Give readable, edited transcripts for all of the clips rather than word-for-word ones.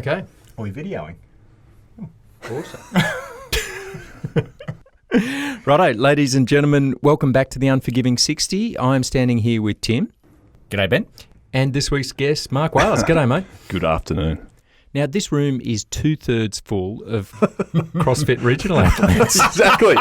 Okay. Are we videoing? Awesome. Righto, ladies and gentlemen, welcome back to the Unforgiving 60. I'm standing here with Tim. G'day, Ben. And this week's guest, Mark Wales. G'day, mate. Good afternoon. Now, this room is 2/3 full of CrossFit Regional athletes. Exactly.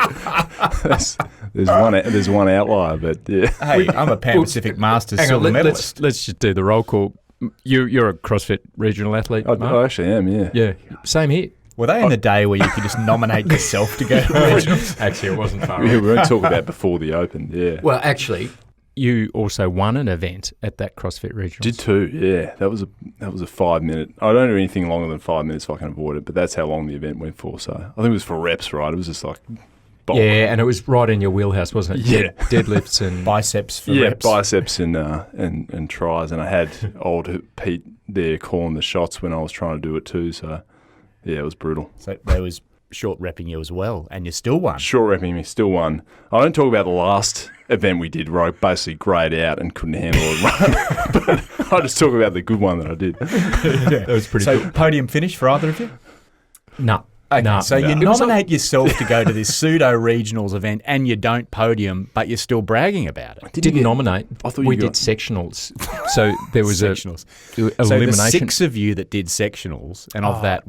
There's one outlier, but yeah. Hey, I'm a Pan Pacific Masters silver medalist. Let's just do the roll call. You're a CrossFit Regional athlete, Mark? I actually am, yeah. Yeah, same here. Were they in the day where you could just nominate yourself to go to regionals? Actually, it wasn't far Yeah, off. we won't talk about before the Open, yeah. Well, actually, you also won an event at that CrossFit Regionals. Did too, yeah. That was a 5 minute. I don't do anything longer than 5 minutes if I can avoid it, but that's how long the event went for. So I think it was for reps, right? It was just like bulk. Yeah, and it was right in your wheelhouse, wasn't it? Yeah. Deadlifts and Biceps for reps. Biceps and tries, and I had old Pete there calling the shots when I was trying to do it too. So yeah, it was brutal. So they was short repping you as well, and you still won. Short repping me, still won. I don't talk about the last event we did where I basically greyed out and couldn't handle a run, but I just talk about the good one that I did. Yeah. that was pretty So good. podium finish for either of you? No. Okay, No. so you nominate yourself to go to this pseudo-regionals event and you don't podium, but you're still bragging about it. Didn't nominate. I thought we you did got sectionals. So there was Sectionals. a So the elimination. 6 of you that did sectionals, and of that,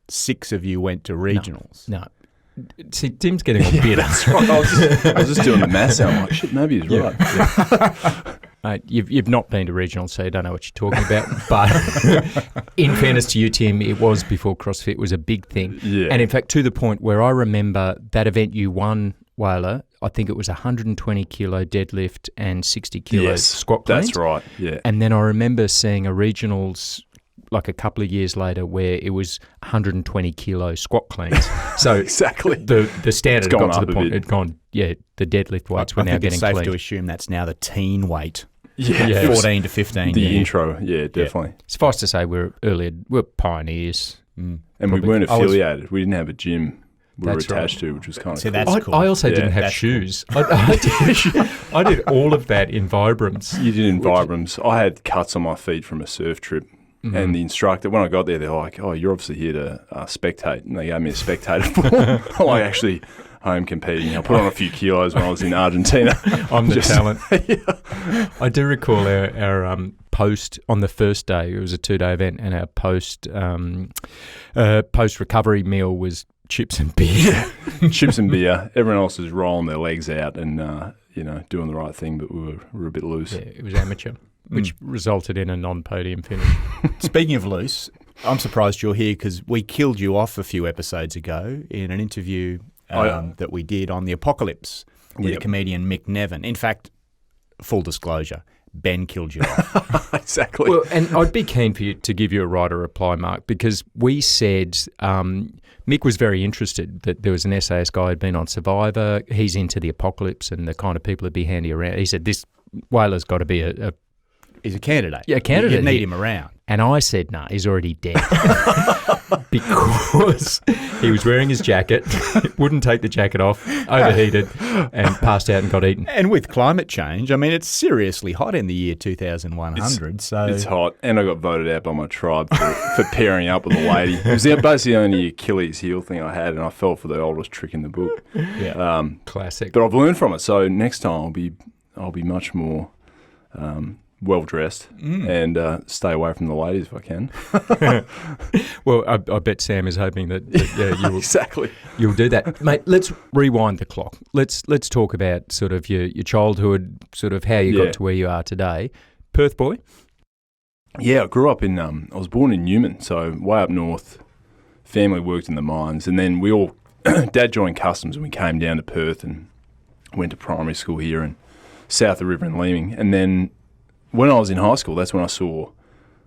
6 of you went to regionals? No. See, Tim's getting all bitter. That's right. I was just doing the maths. I'm like, shit, maybe he's right. Yeah. Mate, you've not been to regionals, so you don't know what you're talking about. But in fairness to you, Tim, it was before CrossFit was a big thing. Yeah. And in fact, to the point where I remember that event you won, Whaler, I think it was 120 kilo deadlift and 60 kilo squat cleans. That's right, yeah. And then I remember seeing a regionals like a couple of years later where it was 120 kilo squat cleans. So Exactly. the standard It's gone got to up the a point. bit. It'd gone, the deadlift weights were now think getting it's safe clean. to assume that's now the teen weight. Yeah. 14 to 15. The intro, yeah, definitely. Suffice to say, we're pioneers. And Probably. we weren't I was- affiliated. We didn't have a gym we were That's right. attached to, which was kind of See, cool. that's cool. I also Yeah, didn't have that's shoes. I did all of that in Vibrams. You did in Vibrams. I had cuts on my feet from a surf trip. Mm-hmm. And the instructor, when I got there, they're like, "Oh, you're obviously here to spectate." And they gave me a spectator form. I'm like actually home competing. I put on a few kilos when I was in Argentina. I'm the talent. I do recall our post on the first day. It was a 2-day event, and our post recovery meal was chips and beer. Chips and beer. Everyone else was rolling their legs out and doing the right thing, but we were a bit loose. Yeah, it was amateur, which resulted in a non-podium finish. Speaking of loose, I'm surprised you're here because we killed you off a few episodes ago in an interview that we did on the apocalypse with the comedian Mick Nevin. In fact, full disclosure, Ben killed you off. Exactly. Well, and I'd be keen for you to give you a right or reply, Mark, because we said Mick was very interested that there was an SAS guy who'd been on Survivor. He's into the apocalypse and the kind of people that'd be handy around. He said, this whaler's got to be a He's a candidate. Yeah, a candidate. You need him around. And I said, nah, he's already dead. Because he was wearing his jacket, wouldn't take the jacket off, overheated, and passed out and got eaten. And with climate change, I mean, it's seriously hot in the year 2100. It's hot, and I got voted out by my tribe for pairing up with a lady. It was basically the only Achilles heel thing I had, and I fell for the oldest trick in the book. Yeah. Classic. But I've learned from it, so next time I'll be much more well dressed and stay away from the ladies if I can. Well, I bet Sam is hoping that you will, Exactly. you'll do that. Mate, let's rewind the clock. Let's talk about sort of your childhood, sort of how you got to where you are today. Perth boy? Yeah, I grew up in, I was born in Newman, so way up north. Family worked in the mines, and then we all, Dad joined customs and we came down to Perth and went to primary school here and south of the river in Leeming. And then when I was in high school, that's when I saw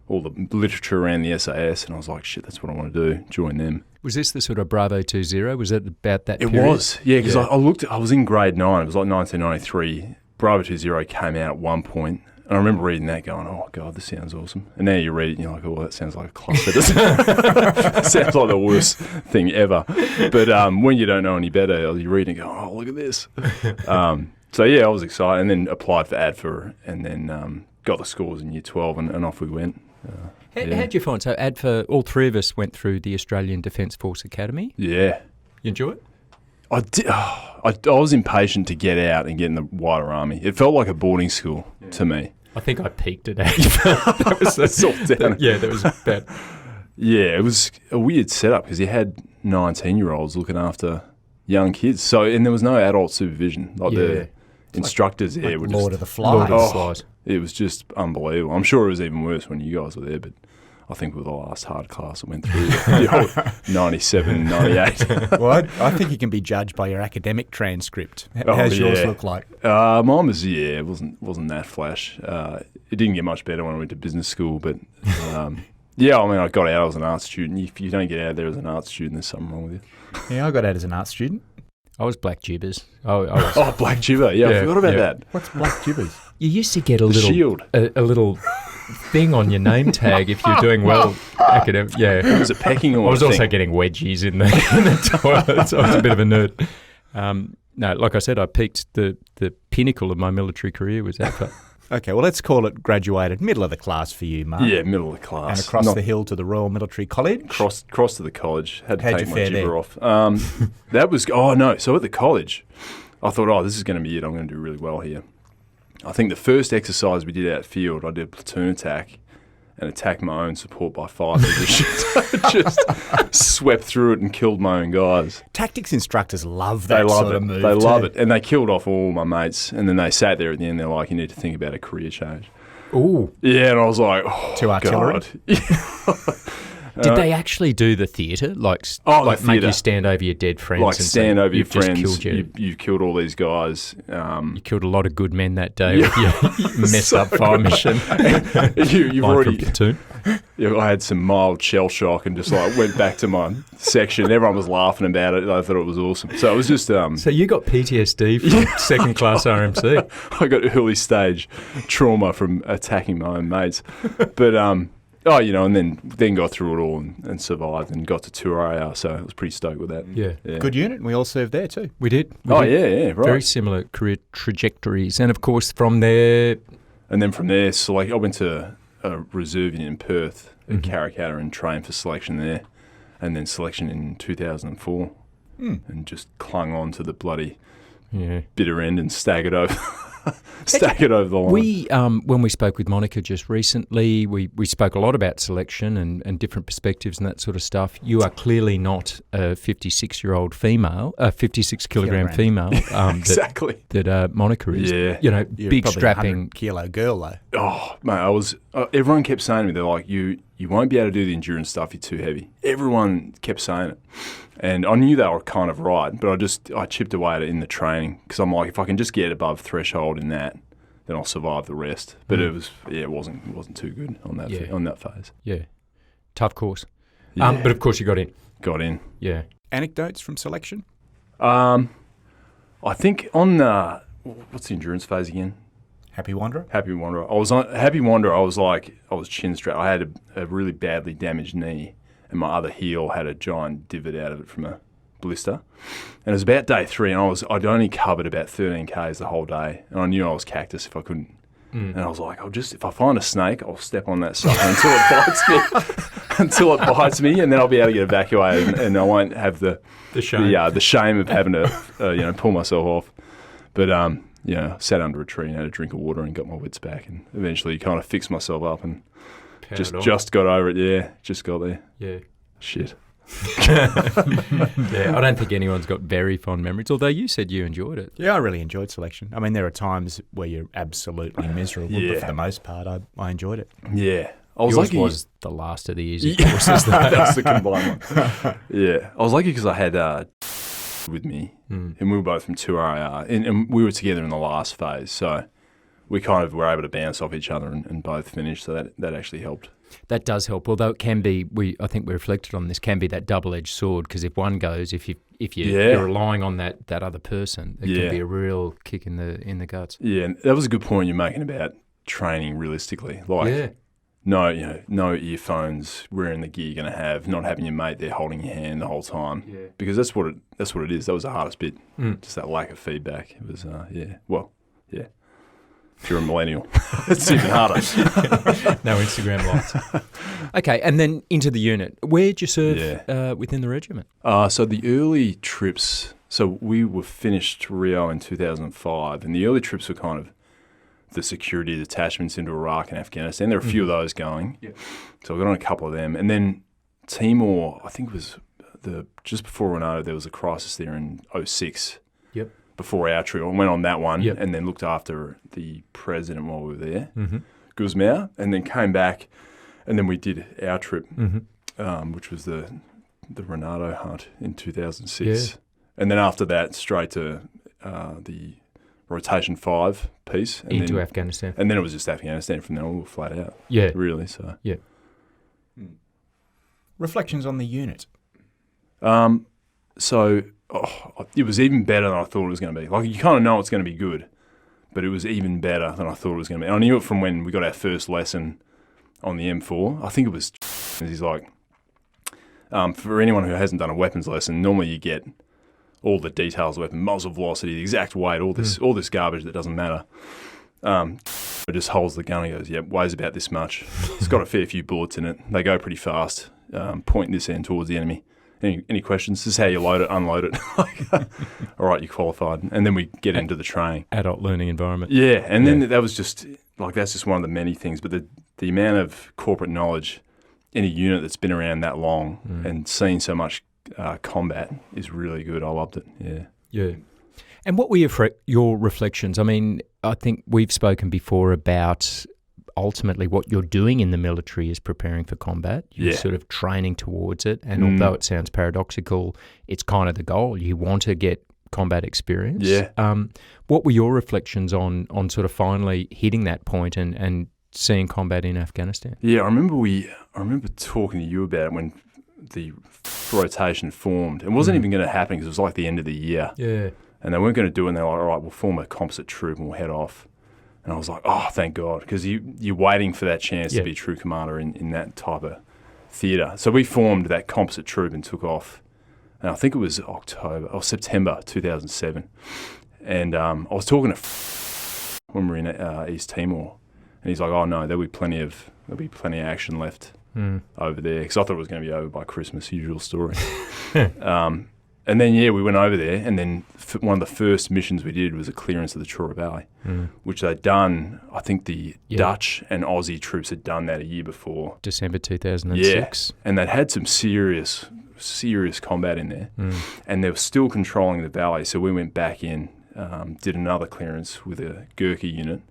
all the literature around the SAS, and I was like, shit, that's what I want to do, join them. Was this the sort of Bravo 20? Was it about that It period? was, yeah, because I was in grade 9, it was like 1993. Bravo 20 came out at one point, and I remember reading that going, oh, God, this sounds awesome. And now you read it and you're like, oh, that sounds like a cluster, doesn't it? Sounds like the worst thing ever. But when you don't know any better, you read it and go, oh, look at this. So, yeah, I was excited, and then applied for ADFA, and then got the scores in year 12, and off we went. How'd you find? So ADFA, all three of us went through the Australian Defence Force Academy. Yeah. You enjoy it? I did. I was impatient to get out and get in the wider army. It felt like a boarding school to me. I think I peaked at ADFA. That was that was bad. Yeah, it was a weird setup because you had 19-year-olds looking after young kids. So, and there was no adult supervision. Like the instructors there were Lord just of the Flies. It was just unbelievable. I'm sure it was even worse when you guys were there, but I think we were the last hard class that went through the old 97, 98. Well, I think you can be judged by your academic transcript. How's yours look like? Mine was, it wasn't that flash. It didn't get much better when I went to business school, but yeah, I mean, I got out as an art student. If you don't get out of there as an art student, there's something wrong with you. Yeah, I got out as an art student. I was Black Gibbers. Black Gibber. Yeah, I forgot about that. What's Black Gibbers? You used to get a little shield. A little thing on your name tag if you're doing well academic. Yeah, it was a pecking order. I was also getting wedgies in the toilet, so I was a bit of a nerd. No, like I said, I peaked the pinnacle of my military career was ADFA. Okay, well, let's call it graduated middle of the class for you, Mark. Yeah, middle of the class. And across the hill to the Royal Military College. Cross to the college. Had to How'd take you my fare gibber off. That was, so at the college, I thought, this is going to be it. I'm going to do really well here. I think the first exercise we did out field, I did a platoon attack and attacked my own support by 5 positions. Just swept through it and killed my own guys. Tactics instructors love that sort of move. They love it. And they killed off all my mates. And then they sat there at the end, they're like, you need to think about a career change. Ooh. Yeah, and I was like, to artillery? Did they actually do the theatre? Like make you stand over your dead friends? Like and stand over your friends. You've killed all these guys. You killed a lot of good men that day with your messed up fire mission. You've already... platoon. Yeah, I had some mild shell shock and just went back to my section. Everyone was laughing about it. I thought it was awesome. So it was just... So you got PTSD from second class RMC? I got early stage trauma from attacking my own mates. But... and then got through it all and survived and got to 2RAR, so I was pretty stoked with that. Yeah. Good unit. We all served there too. We did. Yeah, right. Very similar career trajectories. And, of course, from there... And then from there, I went to a reserve unit in Perth at Karrakatta and trained for selection there, and then selection in 2004, and just clung on to the bloody bitter end and staggered over... over the line. We, when we spoke with Monica just recently, we spoke a lot about selection and different perspectives and that sort of stuff. You are clearly not a 56-year-old female, a 56-kilogram female. Exactly. That Monica is. Yeah. You're big strapping. 100-kilo girl, though. Oh, mate, I was... everyone kept saying to me, they're like, you won't be able to do the endurance stuff, you're too heavy. Everyone kept saying it. And I knew they were kind of right, but I chipped away at it in the training because I'm like, if I can just get above threshold in that, then I'll survive the rest. But it wasn't too good on that phase. Yeah, tough course. Yeah. But of course you got in. Got in. Yeah. Anecdotes from selection? I think on what's the endurance phase again? Happy Wanderer. I was on Happy Wanderer. I was chin strapped. I had a really badly damaged knee. And my other heel had a giant divot out of it from a blister. And it was about day 3, and I'd only covered about 13 Ks the whole day. And I knew I was cactus if I couldn't. And I was like, if I find a snake, I'll step on that sucker until it bites me, and then I'll be able to get evacuated, and I won't have the shame of having to pull myself off. But sat under a tree and had a drink of water and got my wits back, and eventually kind of fixed myself up and just got over it. Yeah, just got there. Yeah. Shit. Yeah, I don't think anyone's got very fond memories, although you said you enjoyed it. Yeah, I really enjoyed selection. I mean, there are times where you're absolutely miserable, but for the most part, I enjoyed it. Yeah. Yours was the last of the easy courses. That's the combined one. Yeah. I was lucky because I had with me, and we were both from 2RAR, and we were together in the last phase, so we kind of were able to bounce off each other and both finish, so that actually helped. That does help, although it can be, I think we reflected on this, can be that double-edged sword, because if one goes, if you're relying on that other person, it can be a real kick in the guts. Yeah, and that was a good point you're making about training realistically. No earphones, wearing the gear you're going to have, not having your mate there holding your hand the whole time. Yeah. Because that's what it is. That was the hardest bit, just that lack of feedback. It was, if you're a millennial. It's even harder. No Instagram lives. Okay, and then into the unit. Where'd you serve within the regiment? So the early trips, so we were finished Rio in 2005, and the early trips were kind of the security detachments into Iraq and Afghanistan. There were a few of those going. Yep. So I got on a couple of them. And then Timor, I think it was just before Renato, there was a crisis there in 2006. Yep. Before our trip. I went on that one Yep. and then looked after the president while we were there, Guzmao, and then came back and then we did our trip, which was the Renato hunt in 2006. Yeah. And then after that, straight to the rotation 5 piece. And into then, Afghanistan. And then it was just Afghanistan from then on. We were flat out. Yeah. Really, so. Yeah. Reflections on the unit. So it was even better than I thought it was going to be. Like, you kind of know it's going to be good, but it was even better than I thought it was going to be. And I knew it from when we got our first lesson on the M4. I think it was, he's like, for anyone who hasn't done a weapons lesson, normally you get all the details of weapon, muzzle velocity, the exact weight, all this garbage that doesn't matter. It just holds the gun and goes, yep, weighs about this much. It's got a fair few bullets in it. They go pretty fast, pointing this end towards the enemy. Any questions? This is how you load it, unload it. All right, you qualified. And then we get into the training. Adult learning environment. Yeah, and then that was just, like, that's just one of the many things. But the amount of corporate knowledge in a unit that's been around that long and seen so much combat is really good. I loved it, yeah. Yeah. And what were your reflections? I mean, I think we've spoken before about ultimately what you're doing in the military is preparing for combat. You're sort of training towards it. And although it sounds paradoxical, it's kind of the goal. You want to get combat experience. Yeah. What were your reflections on sort of finally hitting that point and seeing combat in Afghanistan? Yeah, I remember talking to you about it when the rotation formed. It wasn't even going to happen because it was like the end of the year. Yeah. And they weren't going to do it, and they're like, all right, we'll form a composite troop and we'll head off. And I was like, oh, thank God, because you're waiting for that chance to be a true commander in that type of theatre. So we formed that composite troop and took off. And I think it was September 2007. And I was talking to when we were in East Timor, and he's like, oh, no, there'll be plenty of action left over there, because I thought it was going to be over by Christmas, usual story. And then, we went over there, and then one of the first missions we did was a clearance of the Chora Valley, which they'd done, I think the Dutch and Aussie troops had done that a year before. December 2006. Yeah, and they'd had some serious combat in there, and they were still controlling the valley, so we went back in, did another clearance with a Gurkha unit,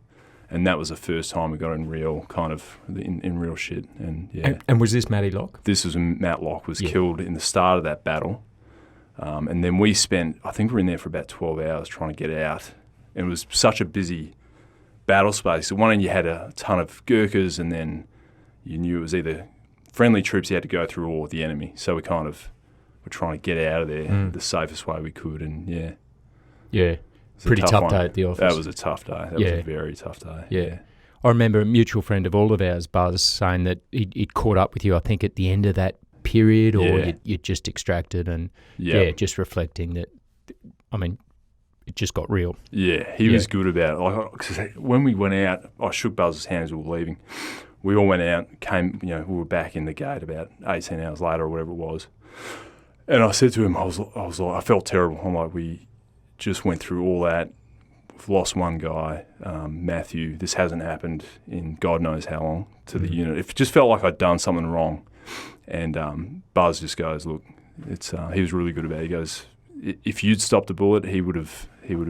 and that was the first time we got in real kind of in real shit. And was this Matty Locke? This was when Matt Locke was killed in the start of that battle. And then we spent, I think we were in there for about 12 hours trying to get out. And it was such a busy battle space. So one end you had a ton of Gurkhas, and then you knew it was either friendly troops you had to go through or the enemy. So we kind of were trying to get out of there the safest way we could. And Yeah. Pretty tough day at the office. That was a tough day. That was a very tough day. Yeah. I remember a mutual friend of all of ours, Buzz, saying that he'd caught up with you, I think, at the end of that period, or you'd just extracted, and just reflecting that, I mean, it just got real. Yeah, he was good about it. Like, 'cause when we went out, I shook Buzz's hand as we were leaving. We all went out, we were back in the gate about 18 hours later or whatever it was. And I said to him, I was like, I felt terrible. I'm like, we just went through all that. We've lost one guy, Matthew. This hasn't happened in God knows how long to the unit. It just felt like I'd done something wrong. And Buzz just goes, look, it's he was really good about it. He goes, if you'd stopped the bullet, he would have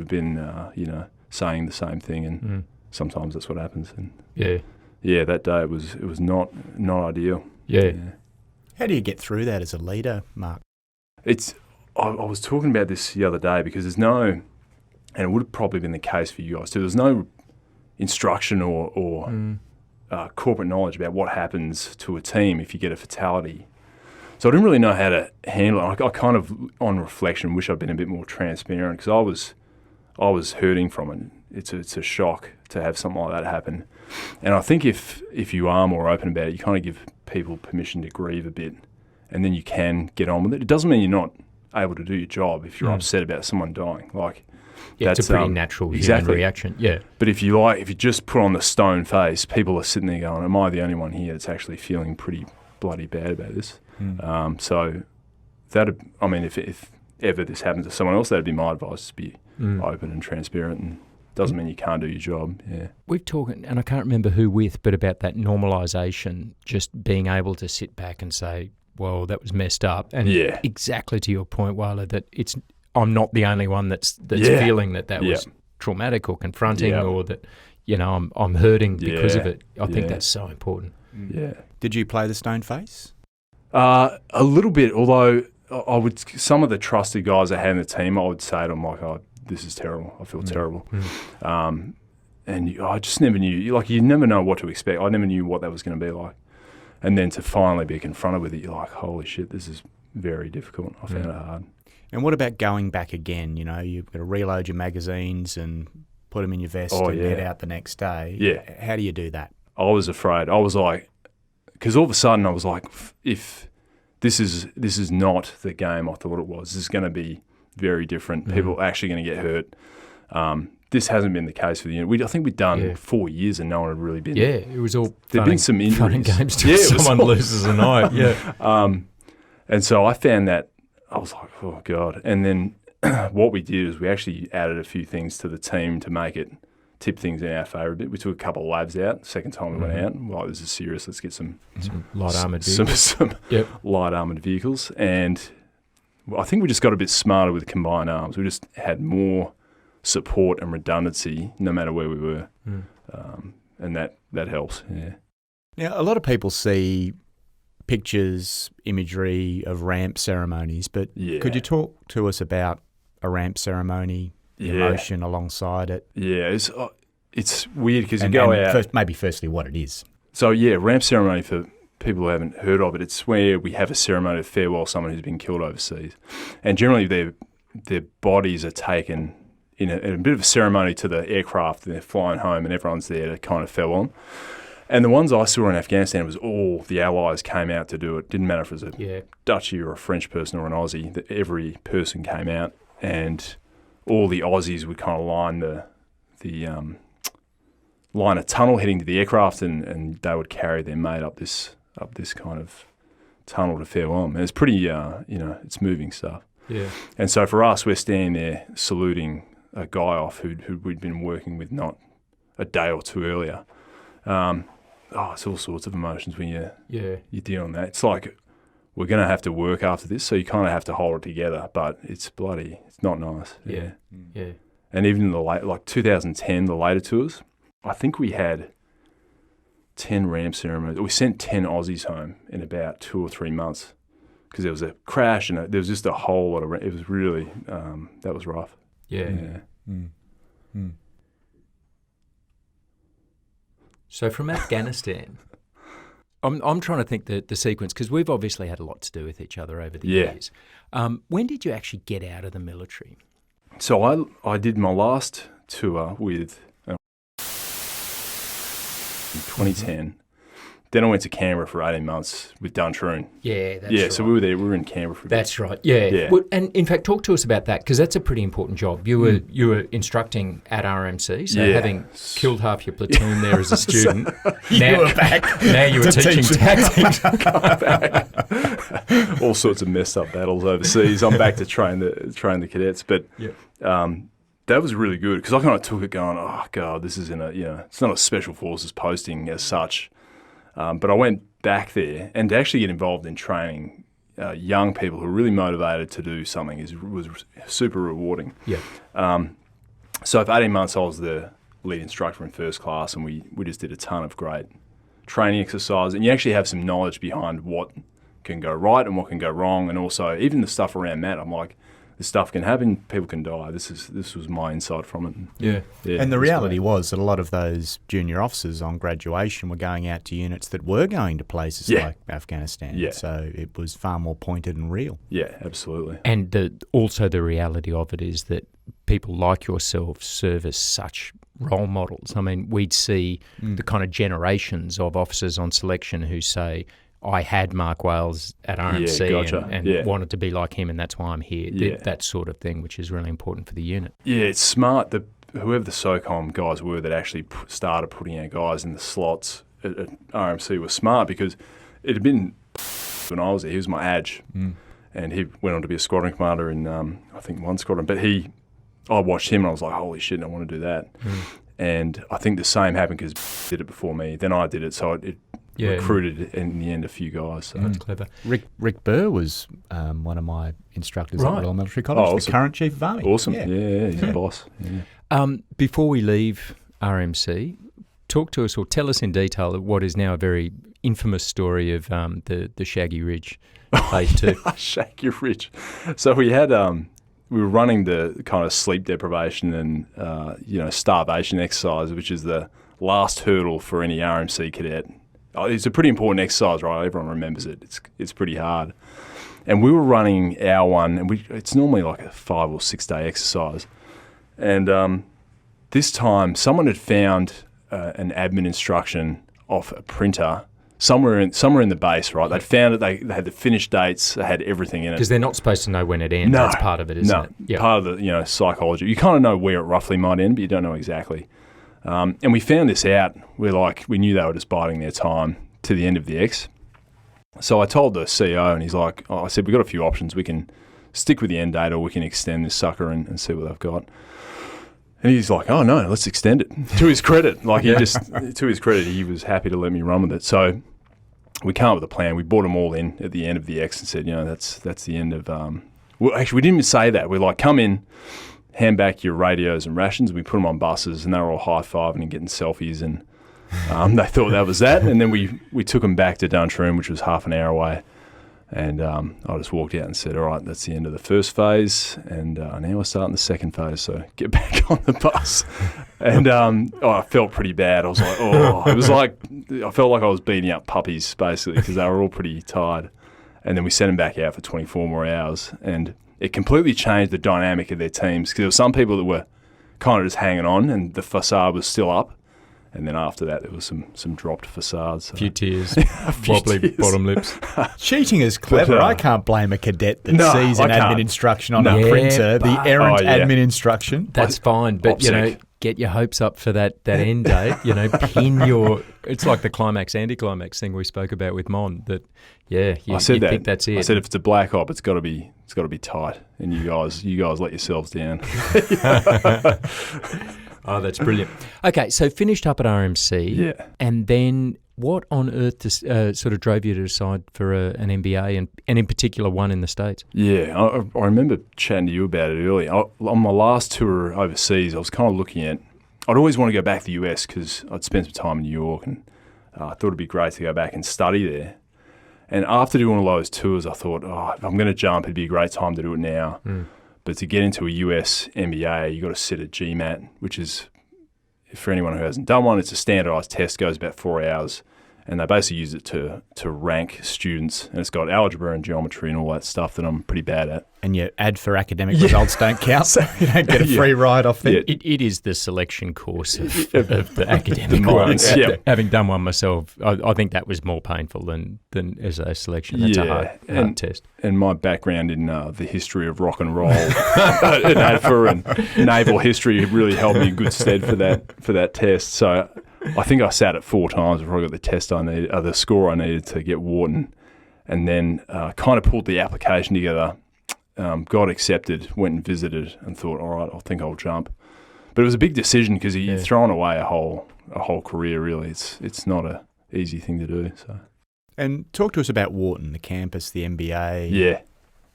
been saying the same thing, and sometimes that's what happens. And that day it was not ideal. Yeah. How do you get through that as a leader, Mark? I was talking about this the other day, because there's no, and it would have probably been the case for you guys too, there's no instruction or corporate knowledge about what happens to a team if you get a fatality. So I didn't really know how to handle it. I kind of, on reflection, wish I'd been a bit more transparent, because I was hurting from it. It's a shock to have something like that happen. And I think if you are more open about it, you kind of give people permission to grieve a bit, and then you can get on with it. It doesn't mean you're not able to do your job if you're upset about someone dying. Like, Yeah, it's a pretty natural human reaction. Yeah. But if you just put on the stone face, people are sitting there going, am I the only one here that's actually feeling pretty bloody bad about this? So if ever this happens to someone else, that'd be my advice, to be open and transparent, and doesn't mean you can't do your job. Yeah. We've talked, and I can't remember who with, but about that normalisation, just being able to sit back and say, well, that was messed up. And exactly to your point, Wyler, that I'm not the only one that's feeling that was traumatic or confronting or that, I'm hurting because of it. I think that's so important. Yeah. Did you play the stone face? A little bit, although some of the trusted guys I had in the team, I would say to them, like, oh, this is terrible. I feel terrible. And I just never knew, you never know what to expect. I never knew what that was going to be like. And then to finally be confronted with it, you're like, holy shit, this is very difficult. I found it hard. And what about going back again? You've got to reload your magazines and put them in your vest and head out the next day. Yeah. How do you do that? I was afraid. I was like, because all of a sudden I was like, if this is not the game I thought it was, this is going to be very different. People are actually going to get hurt. This hasn't been the case for the unit. I think we'd done 4 years and no one had really been. Yeah, it was all there'd been some injuries. Fun and games till someone loses a night. Yeah. And so I found that, I was like, oh, God. And then what we did is we actually added a few things to the team to make it tip things in our favour a bit. We took a couple of labs out. The second time we went out, well, this is serious. Let's get some light armoured vehicles. Some light armoured vehicles. And I think we just got a bit smarter with combined arms. We just had more support and redundancy no matter where we were. And that helps, yeah. Now, a lot of people see pictures, imagery of ramp ceremonies, but could you talk to us about a ramp ceremony, the emotion alongside it? Yeah, it's weird because you go out... Firstly, what it is. So, ramp ceremony, for people who haven't heard of it, it's where we have a ceremony to farewell someone who's been killed overseas. And generally their bodies are taken in a bit of a ceremony to the aircraft, and they're flying home and everyone's there to kind of farewell them. And the ones I saw in Afghanistan was all the Allies came out to do it. Didn't matter if it was a Dutchie or a French person or an Aussie. That every person came out, and all the Aussies would kind of line a tunnel heading to the aircraft, and they would carry their mate up this kind of tunnel to farewell them. And it's pretty, it's moving stuff. Yeah. And so for us, we're standing there saluting a guy off who we'd been working with not a day or two earlier. It's all sorts of emotions when you're dealing with that. It's like, we're going to have to work after this, so you kind of have to hold it together, but it's not nice. Yeah. And even in the 2010, the later tours, I think we had 10 ramp ceremonies. We sent 10 Aussies home in about 2 or 3 months because there was a crash and there was just a whole lot of it was really, that was rough. Yeah. So from Afghanistan, I'm trying to think the sequence, because we've obviously had a lot to do with each other over the years. When did you actually get out of the military? So I did my last tour with in 2010. Then I went to Canberra for 18 months with Duntroon. Yeah, that's right. So we were there. We were in Canberra for a bit. That's right. Yeah. Well, and in fact, talk to us about that, because that's a pretty important job. You were instructing at RMC, so having killed half your platoon there as a student, you were back. Now you were teaching tactics. All sorts of messed up battles overseas. I'm back to train the cadets, but that was really good because I kind of took it going, oh God, this is it's not a special forces posting as such. But I went back there, and to actually get involved in training young people who are really motivated to do something was super rewarding. Yeah. So for 18 months I was the lead instructor in first class, and we just did a ton of great training exercises. And you actually have some knowledge behind what can go right and what can go wrong, and also even the stuff around that. I'm like, this stuff can happen, people can die. This was my insight from it. Yeah. And the reality was that a lot of those junior officers on graduation were going out to units that were going to places like Afghanistan. Yeah. So it was far more pointed and real. Yeah, absolutely. And also the reality of it is that people like yourself serve as such role models. I mean, we'd see the kind of generations of officers on selection who say, I had Mark Wales at RMC gotcha. and wanted to be like him, and that's why I'm here. Yeah. That sort of thing, which is really important for the unit. Yeah, it's smart that whoever the SOCOM guys were that actually started putting our guys in the slots at RMC was smart, because it had been when I was there, he was my Adge, and he went on to be a squadron commander in, I think, one squadron. But I watched him and I was like, holy shit, I want to do that. And I think the same happened because did it before me. Then I did it, so it recruited in the end a few guys. So. That's clever. Rick Burr was one of my instructors at Royal Military College, awesome. the current Chief of Army. Awesome. Yeah, he's a boss. Yeah. Before we leave RMC, talk to us or tell us in detail what is now a very infamous story of the Shaggy Ridge Phase 2. Shaggy Ridge. So we had we were running the kind of sleep deprivation and starvation exercise, which is the last hurdle for any RMC cadet. It's a pretty important exercise, right? Everyone remembers it. It's pretty hard. And we were running our one, and it's normally like a 5 or 6 day exercise. And this time, someone had found an admin instruction off a printer somewhere in the base, right? They'd found it. They had the finished dates. They had everything in it. Because they're not supposed to know when it ends. No, that's part of it, isn't it? Yep. Part of the psychology. You kind of know where it roughly might end, but you don't know exactly. And we found this out. We knew they were just biding their time to the end of the X. So I told the CEO, and he's like, I said, we've got a few options. We can stick with the end date, or we can extend this sucker and see what they've got. And he's like, oh no, let's extend it. To his credit, he was happy to let me run with it. So we came up with a plan. We brought them all in at the end of the X and said, that's the end of. Well, actually, we didn't even say that. We're like, come in, hand back your radios and rations. We put them on buses, and they were all high-fiving and getting selfies, and they thought that was that. And then we took them back to Duntroon, which was half an hour away. And I just walked out and said, all right, that's the end of the first phase, and now we're starting the second phase, so get back on the bus. And I felt pretty bad. I was like, I felt like I was beating up puppies, basically, because they were all pretty tired. And then we sent them back out for 24 more hours, and it completely changed the dynamic of their teams, because there were some people that were kind of just hanging on, and the facade was still up. And then after that, there was some dropped facades. So. A few tears, wobbly bottom lips. Cheating is clever. I can't blame a cadet that sees an admin instruction on a printer, the errant admin instruction. That's fine, but get your hopes up for that end date. Pin your. It's like the climax anticlimax thing we spoke about with Mon. That you think that's it. I said if it's a black op, it's got to be tight, and you guys let yourselves down. Oh, that's brilliant. Okay, so finished up at RMC, and then what on earth sort of drove you to decide for an MBA, and in particular one in the States? Yeah, I remember chatting to you about it earlier. On my last tour overseas, I was kind of looking at, I'd always want to go back to the US because I'd spent some time in New York, and I thought it'd be great to go back and study there. And after doing all those tours, I thought, if I'm going to jump, it'd be a great time to do it now. But to get into a US MBA, you've got to sit a GMAT, which is, for anyone who hasn't done one, it's a standardised test, goes about 4 hours, and they basically use it to rank students. And it's got algebra and geometry and all that stuff that I'm pretty bad at. And your ad for academic results don't count, so you don't get a free ride off there. It is the selection course of the academic ones. Having done one myself, I think that was more painful than as a selection. That's a hard test. And my background in the history of rock and roll and ADFA and naval history really held me in good stead for that test. So I think I sat it 4 times before I got the score I needed to get Wharton, and then kind of pulled the application together. Got accepted, went and visited, and thought, all right, I think I'll jump. But it was a big decision because you're throwing away a whole career. Really, it's not a easy thing to do. So, and talk to us about Wharton, the campus, the MBA,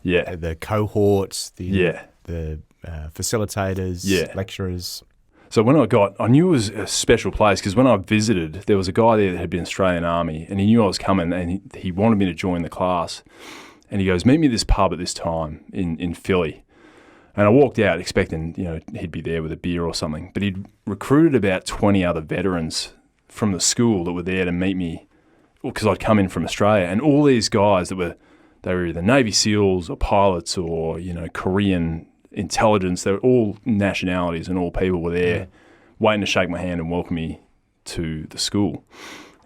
the cohorts, the facilitators, lecturers. So when I knew it was a special place because when I visited, there was a guy there that had been Australian Army, and he knew I was coming, and he wanted me to join the class. And he goes, meet me at this pub at this time in Philly. And I walked out expecting, he'd be there with a beer or something. But he'd recruited about 20 other veterans from the school that were there to meet me because I'd come in from Australia. And all these guys they were either Navy SEALs or pilots or, Korean intelligence. They were all nationalities and all people were there waiting to shake my hand and welcome me to the school.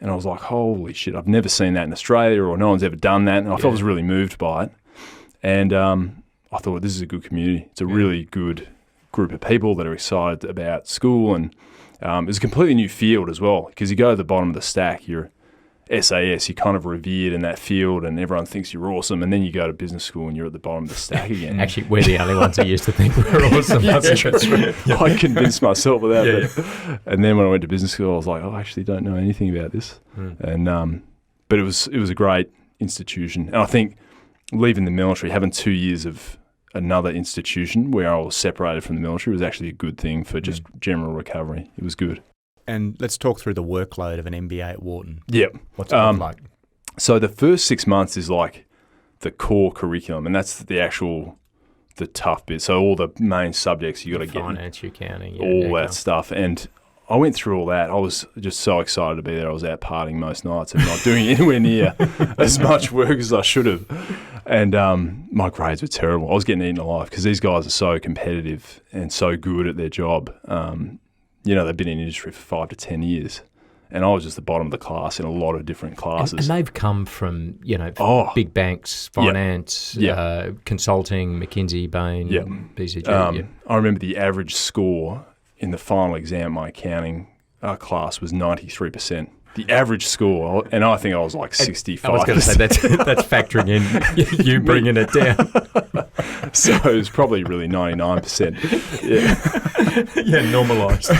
And I was like, holy shit, I've never seen that in Australia, or no one's ever done that. And I felt I was really moved by it. And I thought, this is a good community. It's a really good group of people that are excited about school. And it's a completely new field as well, because you go to the bottom of the stack, you're SAS, you're kind of revered in that field and everyone thinks you're awesome, and then you go to business school and you're at the bottom of the stack again. Actually, we're the only ones who used to think we're awesome. I convinced myself of that. And then when I went to business school, I was like, I actually don't know anything about this. And but it was a great institution. And I think leaving the military, having 2 years of another institution where I was separated from the military was actually a good thing for just general recovery. It was good. And let's talk through the workload of an MBA at Wharton. Yep. What's it look like? So the first 6 months is like the core curriculum, and that's the tough bit. So all the main subjects you got to get. Finance, accounting. All that stuff. And I went through all that. I was just so excited to be there. I was out partying most nights and not doing anywhere near as much work as I should have. And my grades were terrible. I was getting eaten alive because these guys are so competitive and so good at their job. They've been in industry for 5 to 10 years. And I was just the bottom of the class in a lot of different classes. And they've come from, big banks, finance, consulting, McKinsey, Bain, BCG. I remember the average score in the final exam, my accounting class was 93%. The average score, and I think I was like 65%. I was going to say that's factoring in you bringing it down. So it was probably really 99%. Yeah, normalised.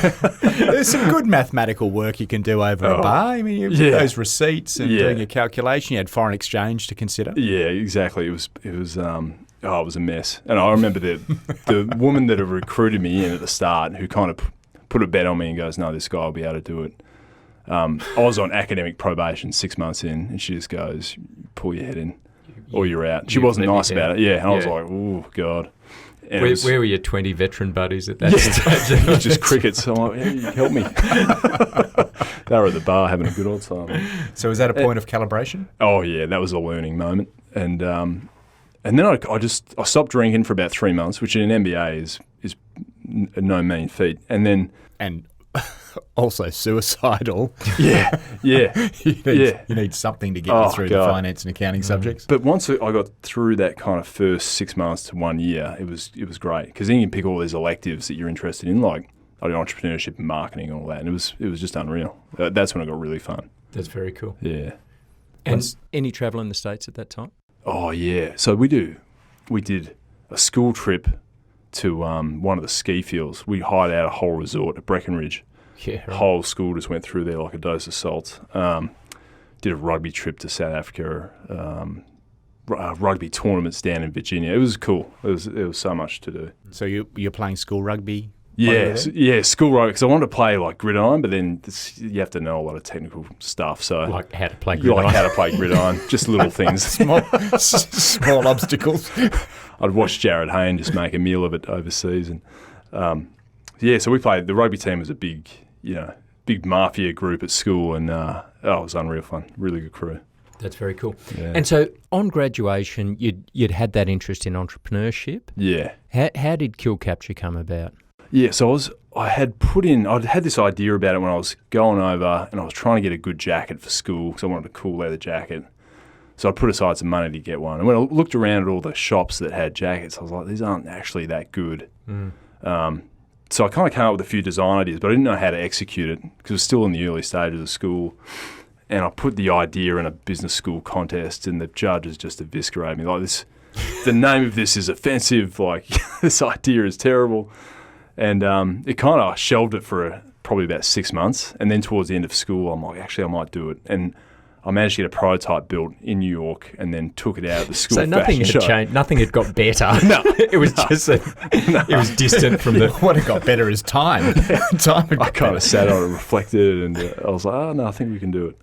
There's some good mathematical work you can do over a bar. I mean, you've got those receipts and doing your calculation. You had foreign exchange to consider. Yeah, exactly. It was a mess. And I remember the woman that had recruited me in at the start, who kind of put a bet on me and goes, no, this guy will be able to do it. I was on academic probation 6 months in, and she just goes, pull your head in or you're out. She wasn't nice about it. Yeah, and I was like, oh, God. Where were your 20 veteran buddies at that stage? It was just crickets. So I'm like, hey, help me. They were at the bar having a good old time. So was that a point of calibration? Oh, yeah, that was a learning moment. And then I stopped drinking for about 3 months, which in an MBA is no mean feat. And also suicidal. Yeah. You need something to get you through the finance and accounting subjects. But once I got through that kind of first 6 months to 1 year, it was great, because then you can pick all these electives that you're interested in, like I did entrepreneurship and marketing and all that, and it was just unreal. That's when it got really fun. That's very cool. Yeah. And any travel in the States at that time? Oh yeah. So we did a school trip to one of the ski fields. We hired out a whole resort at Breckenridge. Yeah, right. Whole school just went through there like a dose of salt. Did a rugby trip to South Africa, rugby tournaments down in Virginia. It was cool. It was so much to do. So you're playing school rugby? Yeah, school rugby, because I wanted to play like gridiron, but then you have to know a lot of technical stuff. So like how to play gridiron. Like how to play gridiron, just little things. Small obstacles. I'd watch Jared Hayne just make a meal of it overseas. And so we played. The rugby team was a big mafia group at school, and it was unreal fun. Really good crew. That's very cool. Yeah. And so on graduation, you'd had that interest in entrepreneurship. Yeah. How did Kill Capture come about? Yeah, so I'd had this idea about it when I was going over, and I was trying to get a good jacket for school because I wanted a cool leather jacket. So I put aside some money to get one. And when I looked around at all the shops that had jackets, I was like, these aren't actually that good. So I kind of came up with a few design ideas, but I didn't know how to execute it because it was still in the early stages of school. And I put the idea in a business school contest, and the judges just eviscerated me. Like, this, the name of this is offensive. Like, this idea is terrible. And it kind of shelved it for probably about 6 months. And then towards the end of school, I'm like, actually, I might do it. And I managed to get a prototype built in New York and then took it out of the school fashion show. So nothing had changed. Nothing had got better. No. It was just it was distant from the... What had got better is time. I kind of sat on it, reflected, and I was like, oh, no, I think we can do it.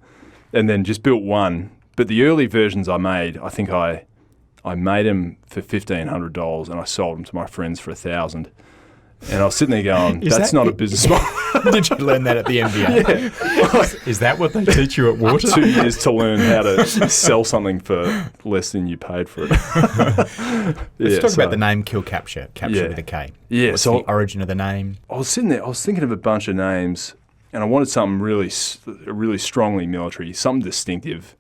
And then just built one. But the early versions I made, I think I made them for $1,500 and I sold them to my friends for $1,000. And I was sitting there going, that's not a business model. Did you learn that at the MBA? Yeah. Is that what they teach you at Wharton? 2 years to learn how to sell something for less than you paid for it. Let's talk about the name Kill Capture. Capture with a K. Yeah. What's the origin of the name? I was sitting there, I was thinking of a bunch of names, I wanted something really strongly military, something distinctive,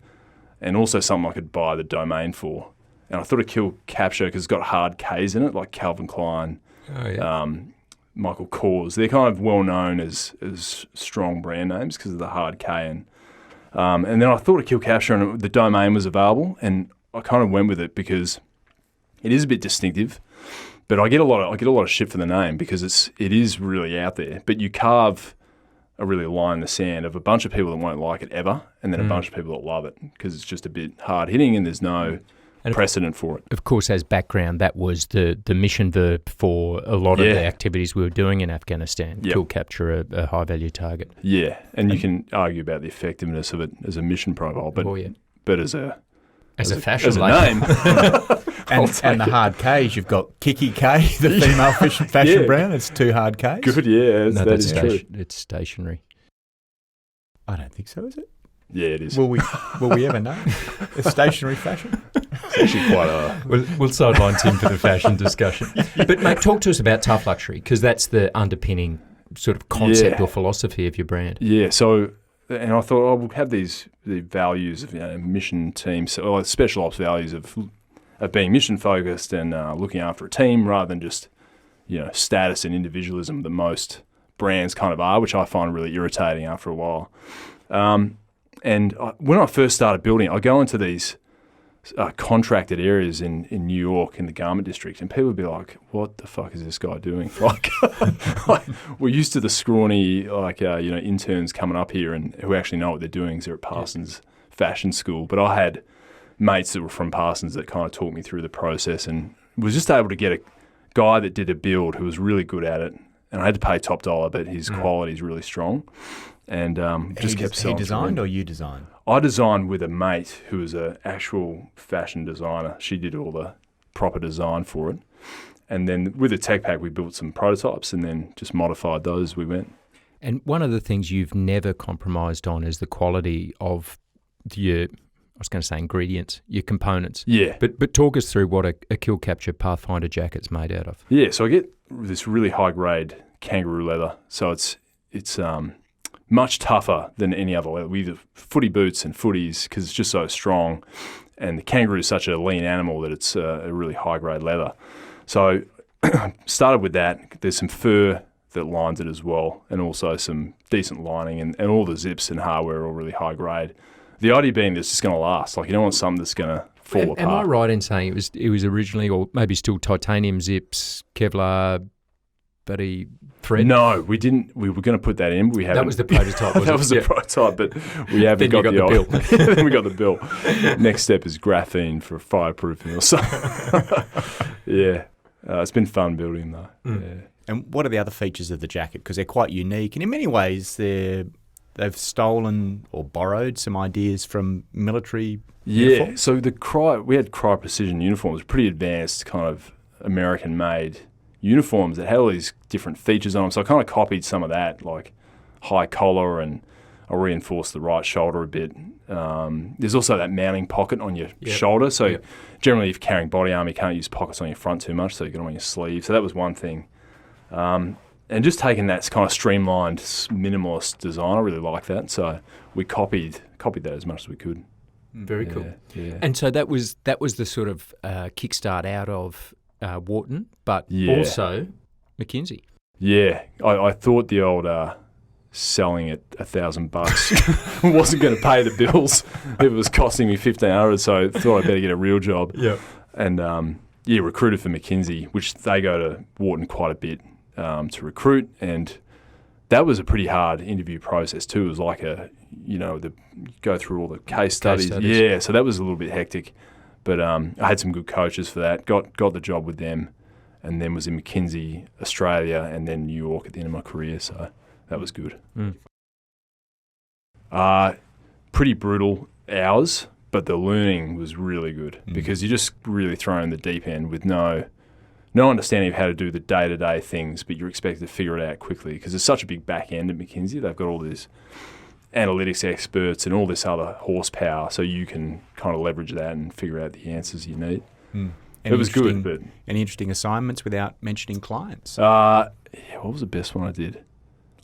and also something I could buy the domain for. And I thought of Kill Capture because it's got hard Ks in it, like Calvin Klein, Michael Kors. They're kind of well known as strong brand names because of the hard K. And then I thought of Kill Capture, and the domain was available, and I kind of went with it because it is a bit distinctive. But I get a lot of shit for the name because it is really out there. But you carve a really line in the sand of a bunch of people that won't like it ever, and then a bunch of people that love it because it's just a bit hard hitting and there's no precedent for it. Of course, as background, that was the mission verb for a lot of the activities we were doing in Afghanistan. Kill Capture a high value target. Yeah, and you can argue about the effectiveness of it as a mission profile, but as a fashion name. and the hard Ks, you've got Kiki K, the female fashion brand. It's 2 hard Ks. Good, that is true. It's stationary. I don't think so, is it? Yeah, it is. Will we ever know? It's stationary fashion. It's actually quite We'll sideline Tim for the fashion discussion. But mate, talk to us about tough luxury because that's the underpinning sort of concept or philosophy of your brand. Yeah. So, and I thought we'll have the values of mission teams, or special ops values of being mission focused and looking after a team rather than just status and individualism that most brands kind of are, which I find really irritating after a while. And when I first started building, I go into these contracted areas in New York in the garment district, and people would be like, "What the fuck is this guy doing?" Like we're used to the scrawny, interns coming up here and who actually know what they're doing because they're at Parsons Fashion School. But I had mates that were from Parsons that kind of talked me through the process, and was just able to get a guy that did a build who was really good at it. And I had to pay top dollar, but his quality is really strong. And just kept selling. He designed or you designed? I designed with a mate who was an actual fashion designer. She did all the proper design for it. And then with the tech pack, we built some prototypes and then just modified those as we went. And one of the things you've never compromised on is the quality of your, I was going to say ingredients, your components. Yeah. But talk us through what a Kill Capture Pathfinder jacket's made out of. Yeah, so I get this really high grade kangaroo leather. So it's much tougher than any other leather. We have footy boots and footies because it's just so strong. And the kangaroo is such a lean animal that it's a really high-grade leather. So started with that. There's some fur that lines it as well, and also some decent lining, and all the zips and hardware are all really high-grade. The idea being that it's just going to last. Like, you don't want something that's going to fall apart. Am I right in saying it was originally, or maybe still titanium zips, Kevlar, buddy thread? No, we didn't. We were going to put that in, but we haven't. That was the prototype, wasn't it? That was the prototype, but we haven't got the bill. Then we got the bill. Next step is graphene for fireproofing or something. Yeah. It's been fun building though. Yeah. And what are the other features of the jacket? Because they're quite unique, and in many ways they've stolen or borrowed some ideas from military uniforms. So we had Cryo Precision uniforms, pretty advanced kind of American-made uniforms that had all these different features on them. So I kind of copied some of that, like high collar, and I reinforced the right shoulder a bit. There's also that mounting pocket on your shoulder. So generally, if you're carrying body armor, you can't use pockets on your front too much, so you get them on your sleeve. So that was one thing. And just taking that kind of streamlined, minimalist design, I really like that. So we copied that as much as we could. Very cool. Yeah. And so that was the sort of kickstart out of Wharton, but also McKinsey. Yeah, I thought the old selling at $1,000 wasn't going to pay the bills. It was costing me $1,500, so I thought I'd better get a real job. Yeah, and recruited for McKinsey, which they go to Wharton quite a bit to recruit, and that was a pretty hard interview process too. It was like go through all the case studies. Yeah, so that was a little bit hectic. But I had some good coaches for that, got the job with them, and then was in McKinsey, Australia, and then New York at the end of my career, so that was good. Pretty brutal hours, but the learning was really good because you're just really thrown in the deep end with no understanding of how to do the day-to-day things, but you're expected to figure it out quickly because there's such a big back end at McKinsey. They've got all these analytics experts and all this other horsepower, so you can kind of leverage that and figure out the answers you need. It was good. But any interesting assignments without mentioning clients? What was the best one I did?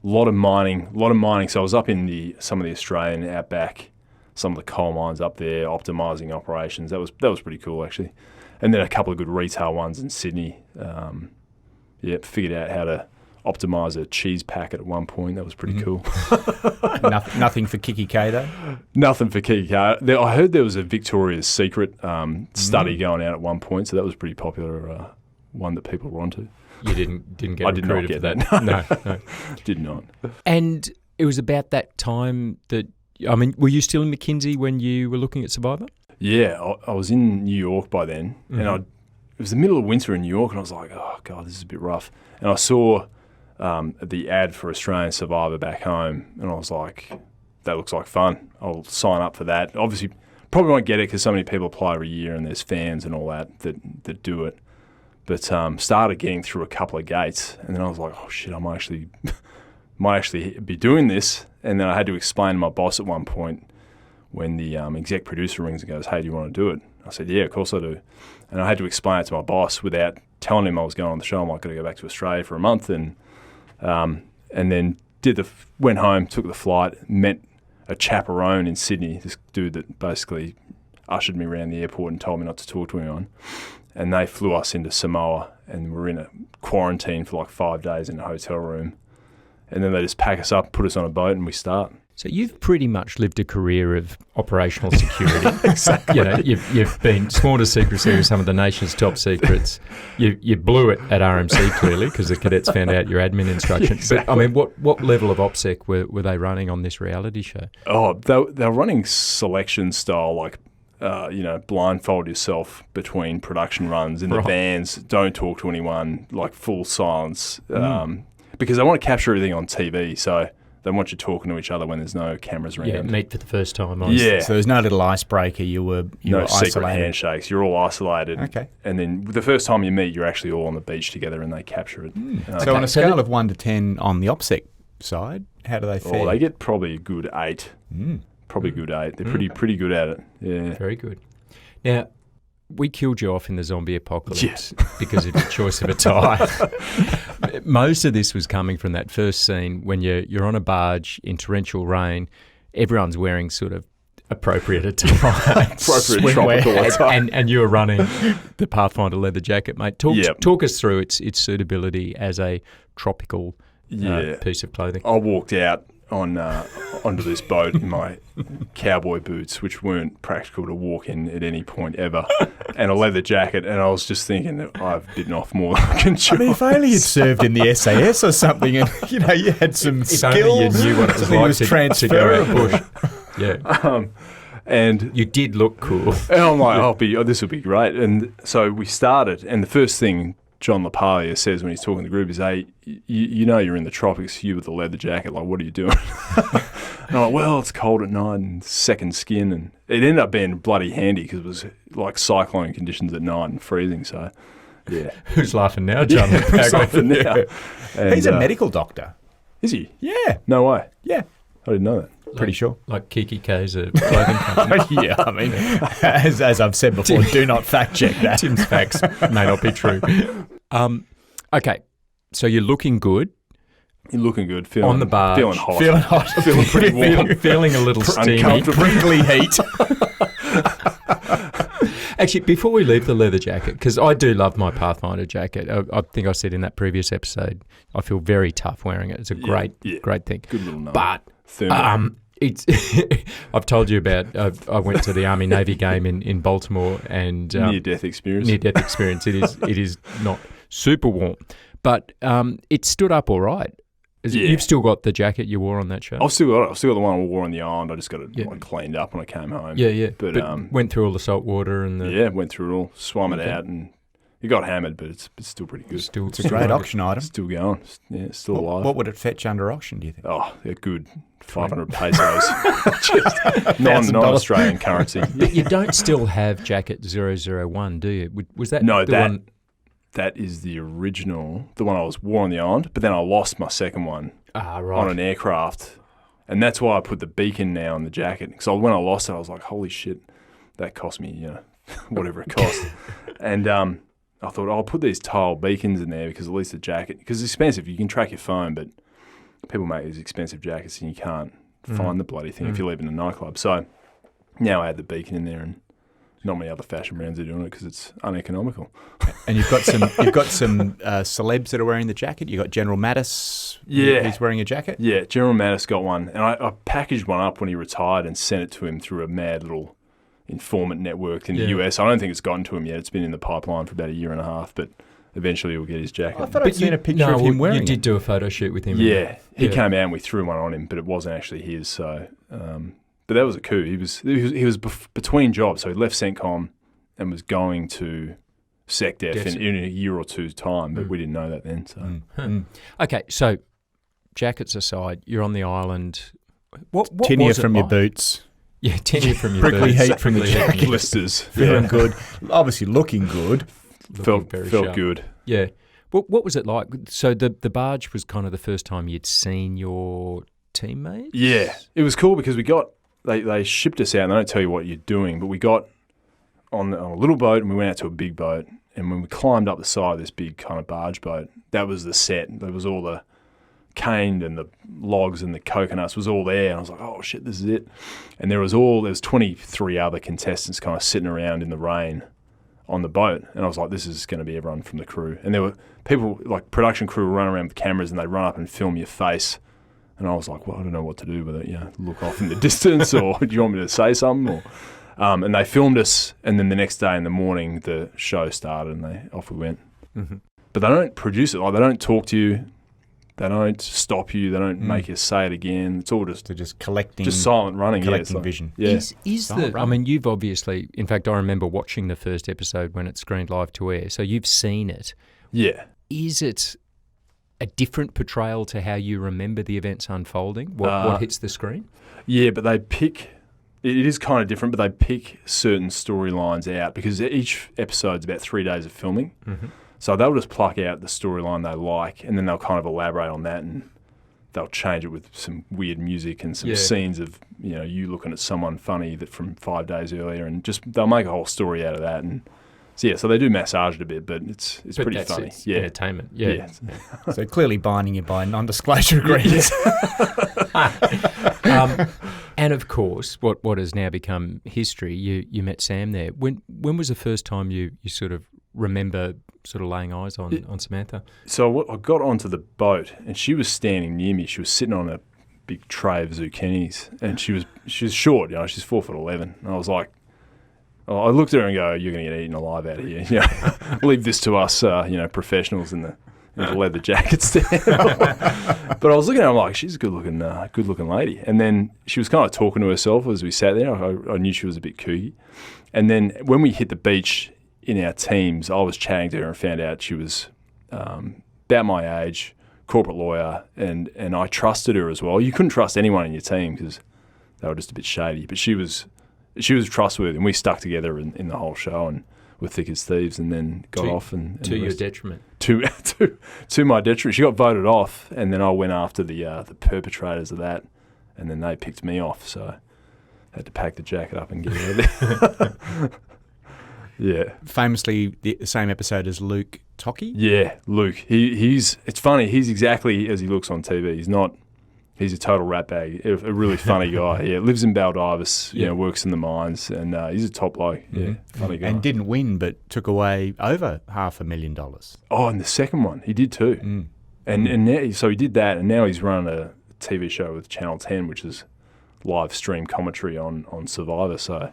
A lot of mining. So I was up in some of the Australian outback, some of the coal mines up there, optimising operations. That was pretty cool, actually. And then a couple of good retail ones in Sydney. Figured out how to optimise a cheese packet at one point. That was pretty cool. Nothing for Kiki K, though? Nothing for Kiki K. I heard there was a Victoria's Secret study going out at one point, so that was pretty popular, one that people were onto. You didn't get I did not get that. No. Did not. And it was about that time that, were you still in McKinsey when you were looking at Survivor? Yeah, I was in New York by then, and it was the middle of winter in New York, and I was like, oh, God, this is a bit rough. And I saw the ad for Australian Survivor back home, and I was like, that looks like fun. I'll sign up for that. Obviously, probably won't get it because so many people apply every year, and there's fans and all that do it. But started getting through a couple of gates, and then I was like, oh, shit, I might actually be doing this. And then I had to explain to my boss at one point when the exec producer rings and goes, hey, do you want to do it? I said, yeah, of course I do. And I had to explain it to my boss without telling him I was going on the show. I'm like, got to go back to Australia for a month. And then went home, took the flight, met a chaperone in Sydney, this dude that basically ushered me around the airport and told me not to talk to anyone. And they flew us into Samoa, and we're in a quarantine for like 5 days in a hotel room. And then they just pack us up, put us on a boat, and we start. So you've pretty much lived a career of operational security. Exactly. You've been sworn to secrecy with some of the nation's top secrets. You blew it at RMC clearly because the cadets found out your admin instructions. Yeah, exactly. But what level of OPSEC were they running on this reality show? Oh, they were running selection style, like blindfold yourself between production runs in the vans. Don't talk to anyone. Like full silence. Because they want to capture everything on TV. So they want you talking to each other when there's no cameras around. Yeah, meet for the first time. Yeah. So there's no little icebreaker. You were secret isolated. handshakes. You're all isolated. Okay. And then the first time you meet, you're actually all on the beach together, and they capture it. So on a scale of 1 to 10 on the OPSEC side, how do they fare? Oh, they get probably a good 8. Probably a good 8. They're pretty good at it. Yeah. Very good. Now, we killed you off in the zombie apocalypse because of your choice of attire. Most of this was coming from that first scene when you're on a barge in torrential rain. Everyone's wearing sort of appropriate attire. Appropriate tropical attire. And you were running the Pathfinder leather jacket, mate. Talk us through its suitability as a tropical piece of clothing. I walked out onto this boat in my cowboy boots, which weren't practical to walk in at any point ever, and a leather jacket, and I was just thinking that I've bitten off more than I can chew. If only you'd served in the SAS or something, and you had some skills. Only you knew what it was like to go out bush. Yeah. And you did look cool. And I'm like, this will be great. And so we started, and the first thing John LaPaglia says when he's talking to the group is, hey, you're in the tropics, you with the leather jacket, like, what are you doing? And I'm like, well, it's cold at night and second skin. And it ended up being bloody handy because it was like cyclone conditions at night and freezing. So, yeah. Who's laughing now, John? Who's laughing now? And, he's a medical doctor. Is he? Yeah. No way. Yeah. I didn't know that. Pretty sure. Like Kiki K's a clothing company. Yeah, as I've said before, do not fact check that. Tim's facts may not be true. Okay, so you're looking good. You're looking good. Feeling, on the barge. Feeling hot. Feeling hot. Feeling pretty warm. Feeling a little steamy. Prickly heat. Actually, before we leave the leather jacket, because I do love my Pathfinder jacket. I think I said in that previous episode, I feel very tough wearing it. It's a great thing. Good little number. But it's I've told you about. I went to the Army Navy game in Baltimore and near death experience. It is not super warm, but it stood up all right. You've still got the jacket you wore on that show. I've still got it. I've still got the one I wore on the island. I just got it cleaned up when I came home. Yeah. But went through all the salt water and went through it all, swam it out, and it got hammered, but it's still pretty good. It's a great auction item. Still going. Yeah, it's still alive. What would it fetch under auction, do you think? Oh, they're good. 500 pesos. Just non-Australian currency. But you don't still have jacket 001, do you? Was that one? That is the original, the one I wore on the island, but then I lost my second one on an aircraft. And that's why I put the beacon now on the jacket. Because when I lost it, I was like, holy shit, that cost me, whatever it cost. And I thought, I'll put these tile beacons in there because at least the jacket, because it's expensive. You can track your phone, but people make these expensive jackets and you can't find the bloody thing if you leave in a nightclub. So now I had the beacon in there, and not many other fashion brands are doing it because it's uneconomical. And you've got some celebs that are wearing the jacket. You got General Mattis. Yeah, he's wearing a jacket. Yeah, General Mattis got one, and I packaged one up when he retired and sent it to him through a mad little informant network in the US. I don't think it's gotten to him yet. It's been in the pipeline for about a year and a half, but eventually he'll get his jacket. I thought I'd seen a picture of him wearing it. You did do a photo shoot with him. Yeah, he came out and we threw one on him, but it wasn't actually his. So, but that was a coup. He was between jobs, so he left CENTCOM and was going to SecDef in a year or two's time, but we didn't know that then. So, Okay, so jackets aside, you're on the island. What tinea was it from your like? boots. Yeah, tinea from your Prickly boots. heat from the jacket. blisters. Feeling good. Obviously looking good. Felt sharp. good. Yeah. What was it like? So the barge was kind of the first time you'd seen your teammates? Yeah, it was cool because they shipped us out, and they don't tell you what you're doing, but we got on a little boat and we went out to a big boat, and when we climbed up the side of this big kind of barge boat, that was the set. There was all the cane and the logs and the coconuts was all there, and I was like, oh shit, this is it. And there was 23 other contestants kind of sitting around in the rain on the boat, and I was like, this is going to be everyone from the crew. And there were people, like production crew, run around with cameras and they'd run up and film your face, and I was like, well, I don't know what to do with it, look off in the distance, or do you want me to say something, or and they filmed us, and then the next day in the morning the show started and off we went. But they don't produce it, like they don't talk to you, they don't stop you, they don't make you say it again. It's all just They're just collecting, just silent running, collecting vision. Yeah. I mean, you've obviously, in fact, I remember watching the first episode when it screened live to air, so you've seen it. Yeah. Is it a different portrayal to how you remember the events unfolding? What hits the screen? Yeah, but they pick, it is kind of different, but they pick certain storylines out because each episode's about 3 days of filming. So they'll just pluck out the storyline they like, and then they'll kind of elaborate on that, and they'll change it with some weird music and some scenes of you looking at someone funny that from 5 days earlier, and just they'll make a whole story out of that. And so they do massage it a bit, but it's pretty funny. It's entertainment. Yeah. So clearly binding you by non-disclosure agreements. And of course, what has now become history, you met Sam there. When was the first time you sort of remember sort of laying eyes on Samantha? So I got onto the boat, and she was standing near me. She was sitting on a big tray of zucchinis, and she was short, she's 4'11", and I was like, I looked at her and go, you're going to get eaten alive out of here. Leave this to us, professionals in the leather jackets there. But I was looking at her, I'm like, she's a good looking lady. And then she was kind of talking to herself as we sat there. I knew she was a bit kooky. And then when we hit the beach in our teams, I was chatting to her and found out she was about my age, corporate lawyer, and I trusted her as well. You couldn't trust anyone in your team because they were just a bit shady. But she was trustworthy, and we stuck together in the whole show and were thick as thieves, and then got off. And to your detriment. To my detriment. She got voted off, and then I went after the perpetrators of that, and then they picked me off. So I had to pack the jacket up and get out of there. Yeah. Famously, the same episode as Luke Tocky. Yeah, Luke. It's funny. He's exactly as he looks on TV. He's a total ratbag, a really funny guy. Yeah, lives in Baldivis, works in the mines, and he's a top bloke. Yeah, funny guy. And didn't win, but took away over $500,000. Oh, and the second one, he did too. And now, so he did that, and now he's running a TV show with Channel 10, which is live stream commentary on Survivor. So,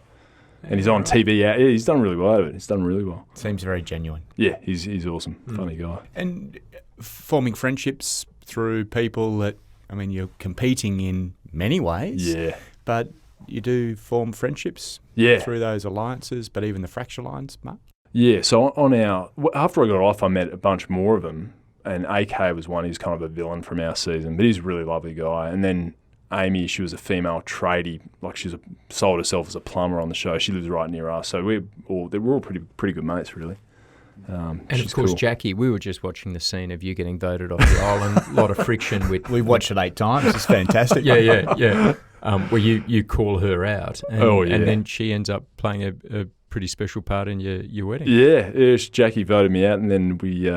and he's on TV. Yeah, he's done really well out of it. He's done really well. Seems very genuine. Yeah, he's awesome. Funny guy. And forming friendships through people that, I mean, you're competing in many ways. Yeah. But you do form friendships through those alliances, but even the fracture lines, Mark? Yeah, so after I got off, I met a bunch more of them, and AK was one. He's kind of a villain from our season, but he's a really lovely guy. And then Amy, she was a female tradie, like sold herself as a plumber on the show. She lives right near us, so we're all pretty good mates, really. And of course, cool. Jackie, we were just watching the scene of you getting voted off the island. A lot of friction with. We watched it 8 times. It's fantastic. Yeah. Where you call her out, and then she ends up playing a pretty special part in your wedding. Yeah. Jackie voted me out, and then we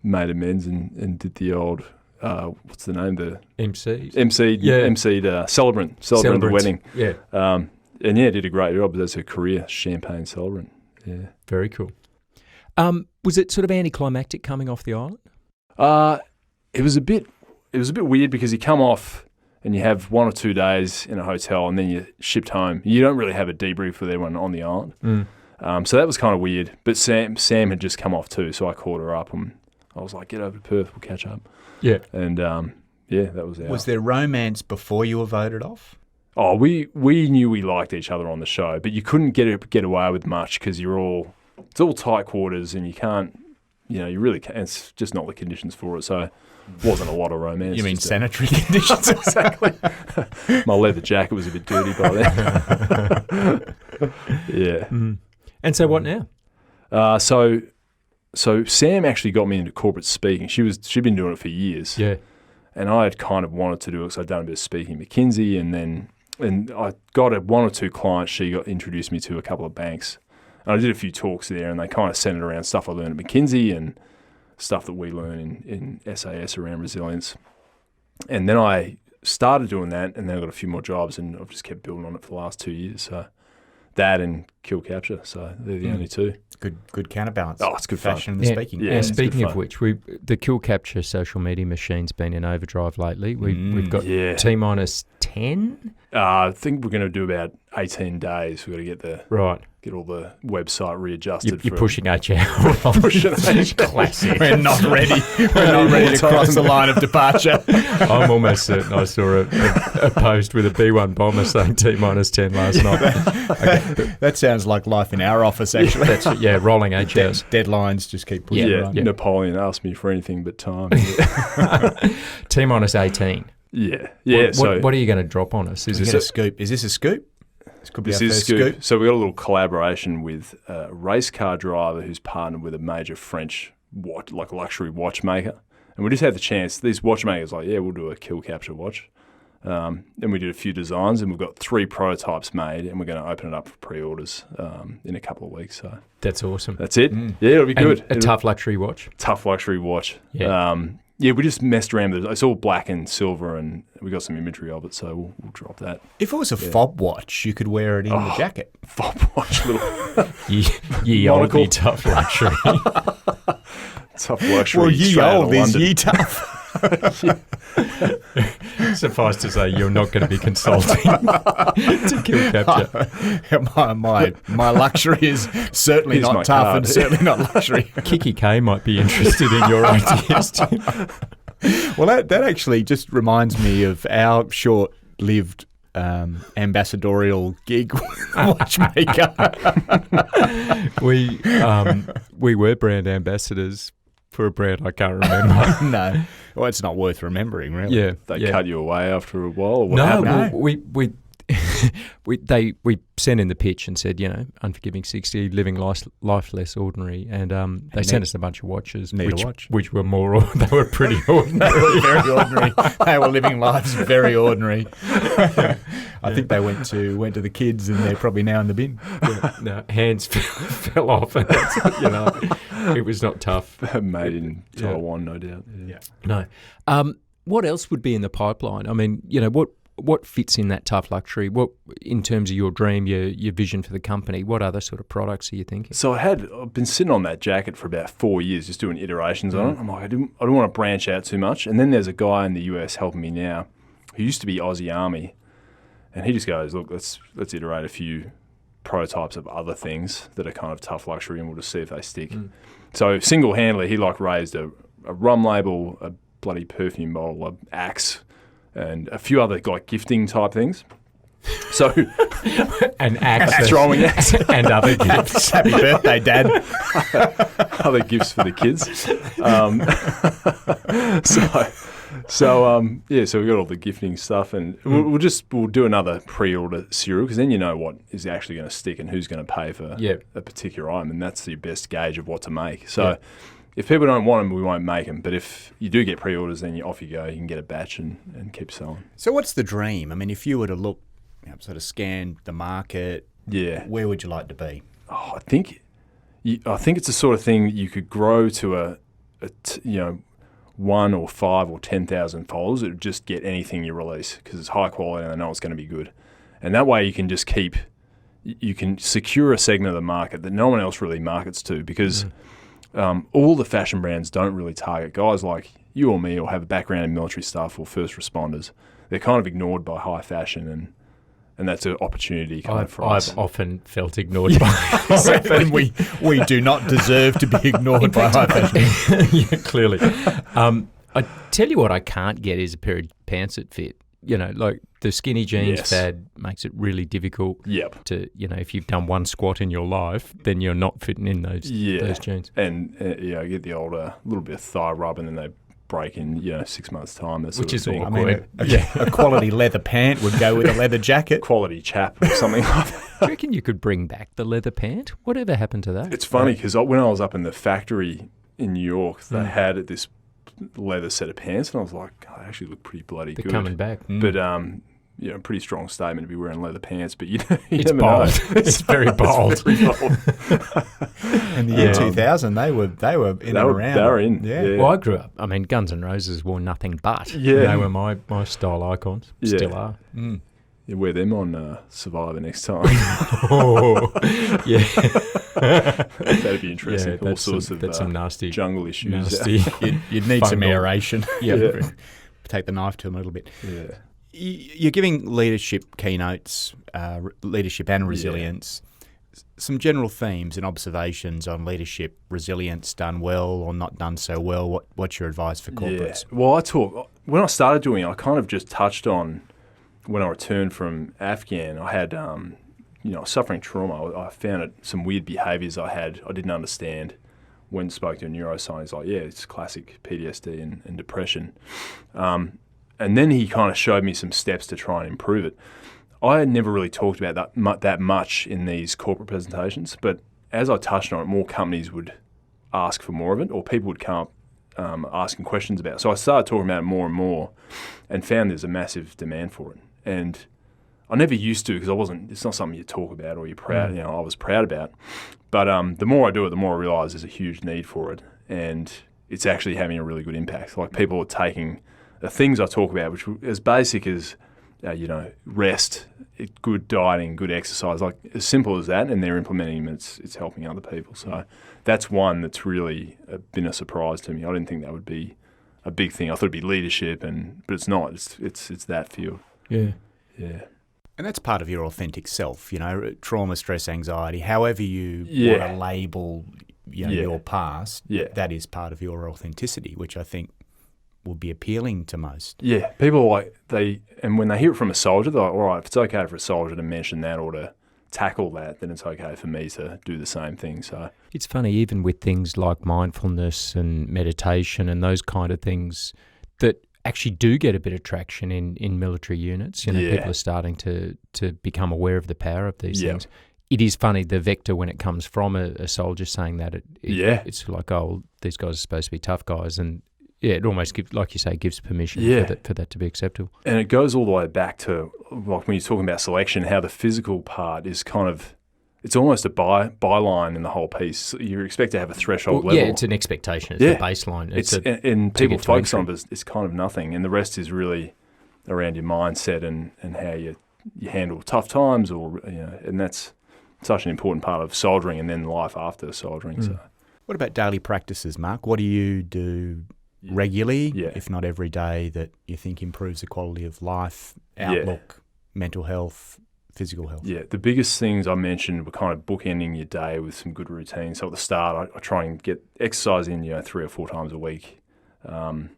made amends and did the old what's the name? The MC. MC'd Celebrant the wedding. Yeah. And did a great job. That's her career, champagne celebrant. Yeah. Very cool. Was it sort of anticlimactic coming off the island? It was a bit weird because you come off and you have 1 or 2 days in a hotel and then you're shipped home. You don't really have a debrief with everyone on the island. So that was kind of weird. But Sam had just come off too, so I called her up and I was like, get over to Perth, we'll catch up. Yeah. And that was Was there romance before you were voted off? Oh, we knew we liked each other on the show, but you couldn't get away with much because it's all tight quarters and you can't, you really can't. It's just not the conditions for it. So it wasn't a lot of romance. You mean sanitary conditions? Exactly. My leather jacket was a bit dirty by then. Yeah. And so what now? So Sam actually got me into corporate speaking. She'd been doing it for years. Yeah. And I had kind of wanted to do it because I'd done a bit of speaking at McKinsey, and I got 1 or 2 clients. She introduced me to a couple of banks. And I did a few talks there, and they kind of centered around stuff I learned at McKinsey and stuff that we learn in SAS around resilience. And then I started doing that, and then I got a few more jobs, and I've just kept building on it for the last 2 years. So that and Kill Capture, so they're the only two. Good counterbalance. Oh, it's good fashion fun. and speaking. Yeah, and speaking of which, the Kill Capture social media machine's been in overdrive lately. We've got T-minus 10. I think we're going to do about 18 days. We've got to get all the website readjusted. You're pushing HR. Pushing HR. Classic. We're not ready. We're not ready to cross the line of departure. I'm almost certain I saw a post with a B-1 bomber saying T-minus 10 last night. Okay. That sounds like life in our office, actually. Rolling HRs. Deadlines just keep pushing. Yeah. Napoleon asked me for anything but time. T-minus 18. Yeah. What are you going to drop on us? Is this a scoop? Is this a scoop? This could be our first scoop. So we got a little collaboration with a race car driver who's partnered with a major French luxury watchmaker. And we just had the chance. These watchmakers we'll do a Kill Capture watch. And we did a few designs, and we've got 3 prototypes made, and we're going to open it up for pre-orders in a couple of weeks. So that's awesome. That's it. Yeah, it'll be good. Tough luxury watch. Tough luxury watch. Yeah. We just messed around with it. It's all black and silver, and we got some imagery of it, so we'll drop that. If it was a fob watch, you could wear it in the jacket. Fob watch, little ye old, ye tough luxury. Tough luxury. Well, ye old is ye tough. Suffice to say, you're not going to be consulting to Kill Capture. My luxury is certainly not tough card. and certainly not luxury. Kiki K might be interested in your ideas too. Well, that actually just reminds me of our short-lived ambassadorial gig watchmaker. We were brand ambassadors for a brand I can't remember. No. Well, it's not worth remembering, really. Yeah. They cut you away after a while? Or what no, happened? we sent in the pitch and said, Unforgiving 60, living life less ordinary, and they sent us a bunch of watches, which were they were pretty ordinary. Very ordinary. They were living lives very ordinary. I think they went to the kids, and they're probably now in the bin. No, hands fell off, and it was not tough. Made in Taiwan, no doubt. Yeah. No. What else would be in the pipeline? I mean, what fits in that tough luxury? What, in terms of your dream, your vision for the company, what other sort of products are you thinking? So I've been sitting on that jacket for about 4 years, just doing iterations on it. I'm like, I don't want to branch out too much. And then there's a guy in the US helping me now who used to be Aussie Army, and he just goes, look, let's iterate a few prototypes of other things that are kind of tough luxury, and we'll just see if they stick. So single-handedly, he raised a rum label, a bloody perfume bottle, an axe, and a few other gifting type things. So an axe, throwing axe, and other gifts. Happy birthday, Dad. Other gifts for the kids. So we got all the gifting stuff, and we'll do another pre-order serial, because then you know what is actually going to stick and who's going to pay for a particular item, and that's the best gauge of what to make. So. If people don't want them, we won't make them. But if you do get pre-orders, then off you go. You can get a batch and keep selling. So what's the dream? I mean, if you were to look, sort of scan the market, where would you like to be? Oh, I think it's the sort of thing that you could grow to 1 or 5 or 10,000 followers. It would just get anything you release because it's high quality and they know it's going to be good. And that way you can just you can secure a segment of the market that no one else really markets to, because all the fashion brands don't really target guys like you or me or have a background in military stuff or first responders. They're kind of ignored by high fashion, and that's an opportunity for us. I've often felt ignored by high And we do not deserve to be ignored by high fashion. Yeah, clearly. I tell you what I can't get is a pair of pants that fit. Like the skinny jeans fad makes it really difficult to, if you've done one squat in your life, then you're not fitting in those jeans. And, I get the older little bit of thigh rub and then they break in 6 months' time. Which is awkward. I mean, a quality leather pant would go with a leather jacket. Quality chap or something like that. Do you reckon you could bring back the leather pant? Whatever happened to that? It's funny because when I was up in the factory in New York, they had this leather set of pants, and I was like, oh, they actually look pretty bloody good. They're coming back. But, a pretty strong statement to be wearing leather pants, but you it's never bold. know. It's very bold. It's very bold. In the year 2000, they were in and around. They were in. Yeah. Well, I grew up. I mean, Guns N' Roses wore nothing but. Yeah. They were my style icons. Yeah. Still are. Mm. You wear them on Survivor next time. Oh, yeah. That'd be interesting. Yeah, all sorts of some nasty jungle issues. Nasty. You'd need some aeration. Yeah. Take the knife to them a little bit. Yeah. You're giving leadership keynotes, leadership and resilience. Some general themes and observations on leadership, resilience, done well or not done so well. What's your advice for corporates? Yeah. Well, when I started doing it, I kind of just touched on when I returned from Afghan. I had, suffering trauma. I found some weird behaviours I didn't understand. When I spoke to a neuroscientist, like, it's classic PTSD and depression. And then he kind of showed me some steps to try and improve it. I had never really talked about that much in these corporate presentations, but as I touched on it, more companies would ask for more of it, or people would come up asking questions about it. So I started talking about it more and more and found there's a massive demand for it. And I never used to, because it's not something you talk about or you're proud, I was proud about. But the more I do it, the more I realise there's a huge need for it. And it's actually having a really good impact. Like, people are taking the things I talk about, which as basic as, rest, good dieting, good exercise, like as simple as that, and they're implementing them, it's helping other people. So that's one that's really been a surprise to me. I didn't think that would be a big thing. I thought it'd be leadership, but it's not. It's that field. Yeah. Yeah. And that's part of your authentic self, trauma, stress, anxiety, however you want to label your past, that is part of your authenticity, which I think will be appealing to most. Yeah, people and when they hear it from a soldier, they're like, all right, if it's okay for a soldier to mention that or to tackle that, then it's okay for me to do the same thing. So it's funny, even with things like mindfulness and meditation and those kind of things that actually do get a bit of traction in military units. People are starting to become aware of the power of these things. It is funny, the vector when it comes from a soldier saying that, it's like, oh, these guys are supposed to be tough guys, and it almost gives, like you say, gives permission for that to be acceptable. And it goes all the way back to, like, when you're talking about selection, how the physical part is kind of, it's almost a byline in the whole piece. You expect to have a threshold level. Yeah, it's an expectation. It's the baseline. And people focus on it, it's kind of nothing. And the rest is really around your mindset and how you handle tough times, and that's such an important part of soldiering and then life after soldiering. So, what about daily practices, Mark? What do you do regularly, if not every day, that you think improves the quality of life, outlook, mental health, physical health? Yeah, the biggest things I mentioned were kind of bookending your day with some good routines. So at the start, I try and get exercise in 3 or 4 times a week. And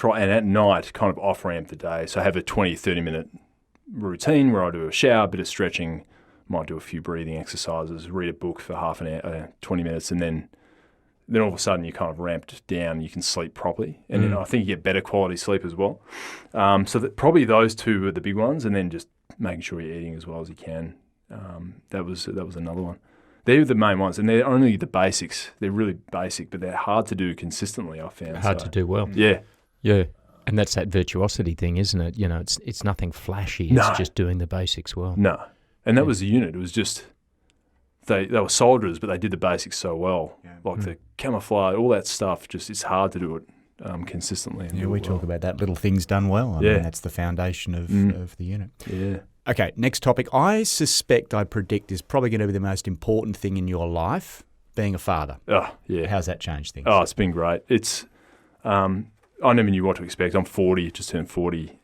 at night, kind of off-ramp the day. So I have a 20, 30-minute routine where I do a shower, a bit of stretching, might do a few breathing exercises, read a book for half an hour, 20 minutes, and then all of a sudden you're kind of ramped down and you can sleep properly. And I think you get better quality sleep as well. So that probably those two are the big ones, and then just making sure you're eating as well as you can. That was another one. They're the main ones, and they're only the basics. They're really basic, but they're hard to do consistently, I found. Hard to do well. Yeah. Yeah. And that's that virtuosity thing, isn't it? It's nothing flashy. It's just doing the basics well. No. And that was the unit. It was just they were soldiers, but they did the basics so well. Yeah. Like the camouflage, all that stuff, just it's hard to do it consistently. Yeah, we talk about that, little things done well. I mean, that's the foundation of the unit. Yeah. Okay, next topic. I predict is probably going to be the most important thing in your life, being a father. Oh, yeah. How's that changed things? Oh, it's been great. It's I never knew what to expect. I'm 40, just turned 40,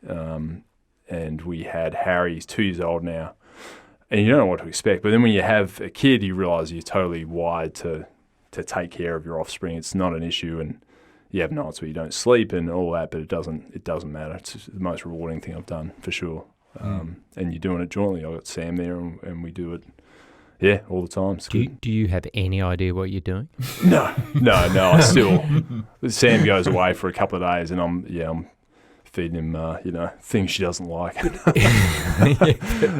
and we had Harry. He's 2 years old now, and you don't know what to expect. But then when you have a kid, you realise you're totally wired to take care of your offspring. It's not an issue, and you have nights where you don't sleep and all that, but it doesn't matter. It's the most rewarding thing I've done for sure. And you're doing it jointly. I've got Sam there, and we do it. Yeah, all the time. Do you have any idea what you're doing? No. I still. Sam goes away for a couple of days, and I'm feeding him, things she doesn't like.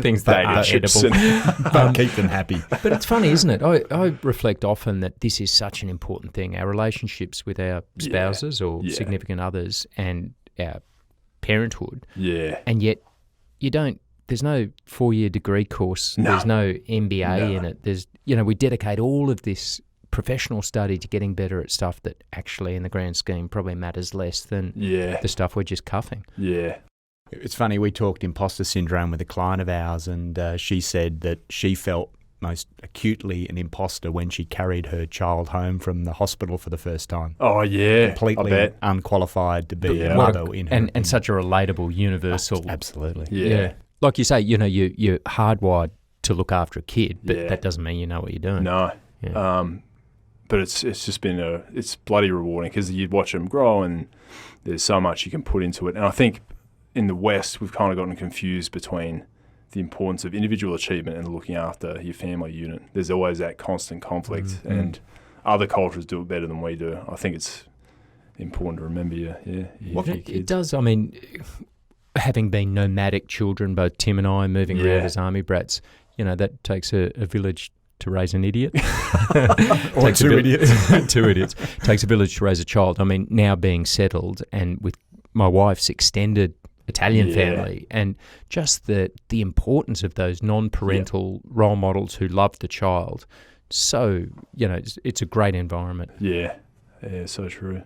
Things that are edible. Keep them happy. But it's funny, isn't it? I reflect often that this is such an important thing. Our relationships with our spouses or significant others, and our parenthood. Yeah. And yet, there's no 4-year degree course. No. There's no MBA in it. We dedicate all of this professional study to getting better at stuff that actually in the grand scheme probably matters less than the stuff we're just cuffing. Yeah. It's funny, we talked imposter syndrome with a client of ours, and she said that she felt most acutely an imposter when she carried her child home from the hospital for the first time. Oh, yeah. Completely unqualified to be a mother in her. And such a relatable, universal... Absolutely. Yeah. Like you say, you're hardwired to look after a kid, but that doesn't mean you know what you're doing. No. Yeah. But it's just been it's bloody rewarding because you'd watch them grow and there's so much you can put into it. And I think in the West, we've kind of gotten confused between the importance of individual achievement and looking after your family unit. There's always that constant conflict, and other cultures do it better than we do. I think it's important to remember your kids. It does. I mean, having been nomadic children, both Tim and I, moving around as army brats, that takes a village to raise an idiot. Or two idiots. Two idiots. Takes a village to raise a child. I mean, now being settled and with my wife's extended Italian family, and just the importance of those non-parental role models who love the child. So, it's a great environment. Yeah, so true.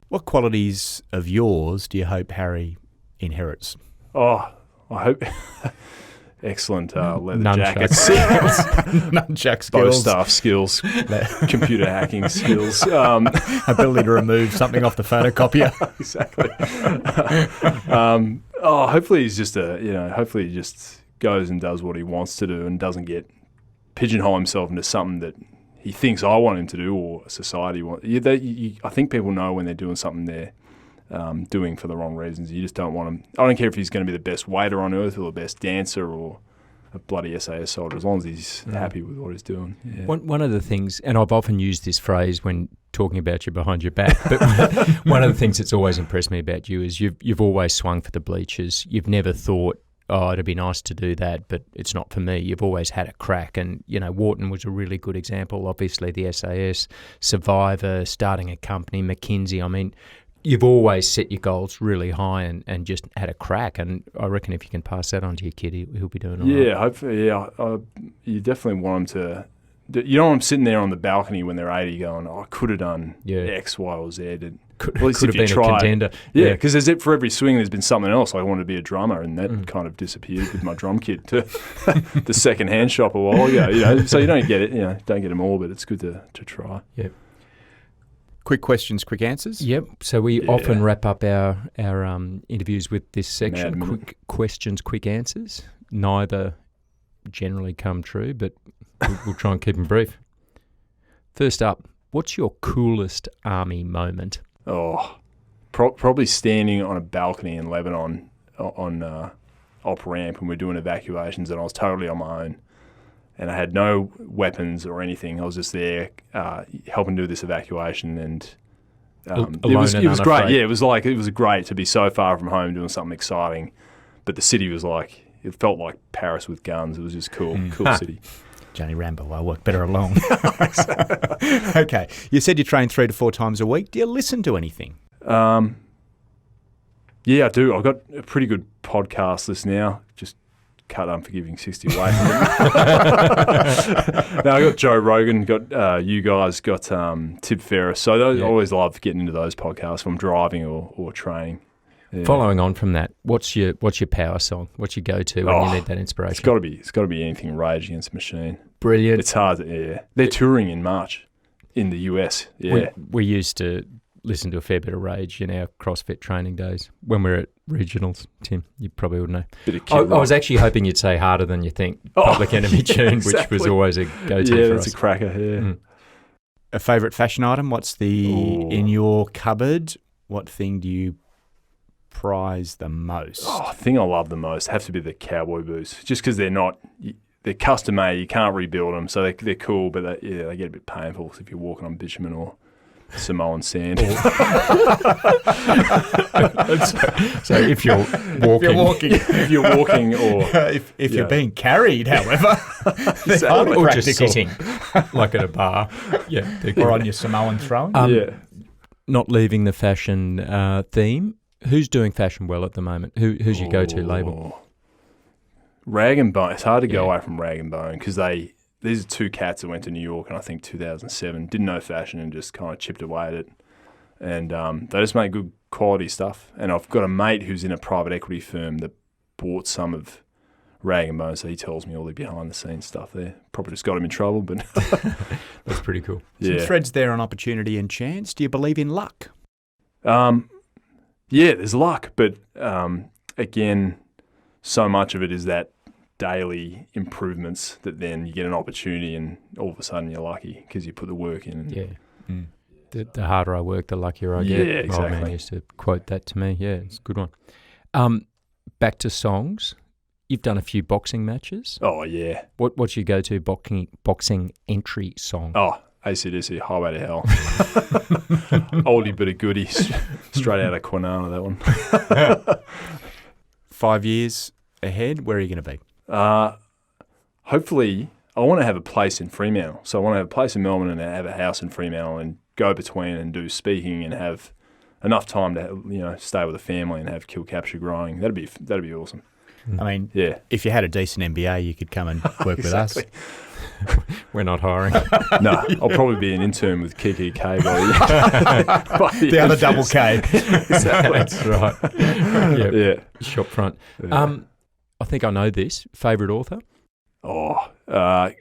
What qualities of yours do you hope Harry inherits? Oh, I hope... Excellent leather Nunchuck jackets. Nunchuck skills. Bow staff skills. Computer hacking skills. Ability to remove something off the photocopier. Exactly. Hopefully he's just hopefully he just goes and does what he wants to do and doesn't pigeonhole himself into something that he thinks I want him to do or society wants. I think people know when they're doing something they're doing for the wrong reasons. You just don't want him. I don't care if he's going to be the best waiter on earth or the best dancer or a bloody SAS soldier, as long as he's happy with what he's doing. Yeah. One of the things, and I've often used this phrase when talking about you behind your back, but one of the things that's always impressed me about you is you've always swung for the bleachers. You've never thought, it'd be nice to do that, but it's not for me. You've always had a crack. And, Wharton was a really good example. Obviously, the SAS, Survivor, starting a company, McKinsey. I mean, you've always set your goals really high and just had a crack. And I reckon if you can pass that on to your kid, he'll be doing all right. Yeah, hopefully, you definitely want him to... You don't want them sitting there on the balcony when they're 80 going, I could have done X, Y, or Z. Could have been a contender. Yeah, because for every swing there's been something else. I wanted to be a drummer, and that kind of disappeared with my drum kit to the second-hand shop a while ago. So you don't get it, don't get them all, but it's good to try. Yeah. Quick questions, quick answers? Yep. So we often wrap up our interviews with this section, quick questions, quick answers. Neither generally come true, but we'll try and keep them brief. First up, what's your coolest army moment? Oh, probably standing on a balcony in Lebanon on op ramp when we're doing evacuations, and I was totally on my own. And I had no weapons or anything. I was just there helping do this evacuation, and it was great. Yeah, it was great to be so far from home doing something exciting. But the city was it felt like Paris with guns. It was just cool city. Johnny Rambo, I work better alone. Okay, you said you train 3 to 4 times a week. Do you listen to anything? Yeah, I do. I've got a pretty good podcast list now. Just cut Unforgiving 60 away from him. Now I got Joe Rogan, got you guys, got Tip Ferriss. So those, I always love getting into those podcasts if I'm driving or training. Yeah. Following on from that, what's your power song? What's your go-to when you need that inspiration? It's got to be anything Rage Against the Machine. Brilliant. It's hard. They're touring in March in the US. Yeah, we used to listen to a fair bit of Rage in our CrossFit training days when we were at Regionals. Tim, you probably would know. I was actually hoping you'd say Harder Than You Think, Public Enemy tune, exactly. which was always a go-to yeah, for that's us. a cracker. Yeah. Mm. A favourite fashion item? What's in your cupboard? What thing do you prize the most? The thing I love the most have to be the cowboy boots, just because they're custom made. You can't rebuild them, so they're cool, but they get a bit painful if you're walking on bitumen or Samoan sand. So if you're walking, or if you're being carried, however, or just sitting like at a bar, or on your Samoan throne. Not leaving the fashion theme. Who's doing fashion well at the moment? Who's your go-to label? Rag and Bone. It's hard to go away from Rag and Bone because these are two cats that went to New York in I think 2007, didn't know fashion and just kind of chipped away at it. And they just make good quality stuff. And I've got a mate who's in a private equity firm that bought some of Rag and Bone, so he tells me all the behind-the-scenes stuff there. Probably just got him in trouble, but that's pretty cool. Some threads there on opportunity and chance. Do you believe in luck? Yeah, there's luck, but again, so much of it is that daily improvements that then you get an opportunity and all of a sudden you're lucky because you put the work in. The harder I work, the luckier I get. Yeah, exactly. My man used to quote that to me. Yeah, it's a good one. Back to songs. You've done a few boxing matches. Oh, yeah. What's your go-to boxing entry song? Oh, AC/DC, Highway to Hell. Oldie but a goodie. Straight out of Kwinana, that one. 5 years ahead, where are you going to be? Hopefully, I want to have a place in Fremantle. So I want to have a place in Melbourne and have a house in Fremantle and go between and do speaking and have enough time to stay with a family and have kill capture growing. That'd be awesome. I mean, if you had a decent MBA, you could come and work with us. We're not hiring. No, I'll probably be an intern with Kiki K by the other double K. Exactly. That's right. Yeah. Shop front. Yeah. I think I know this. Favourite author? Hard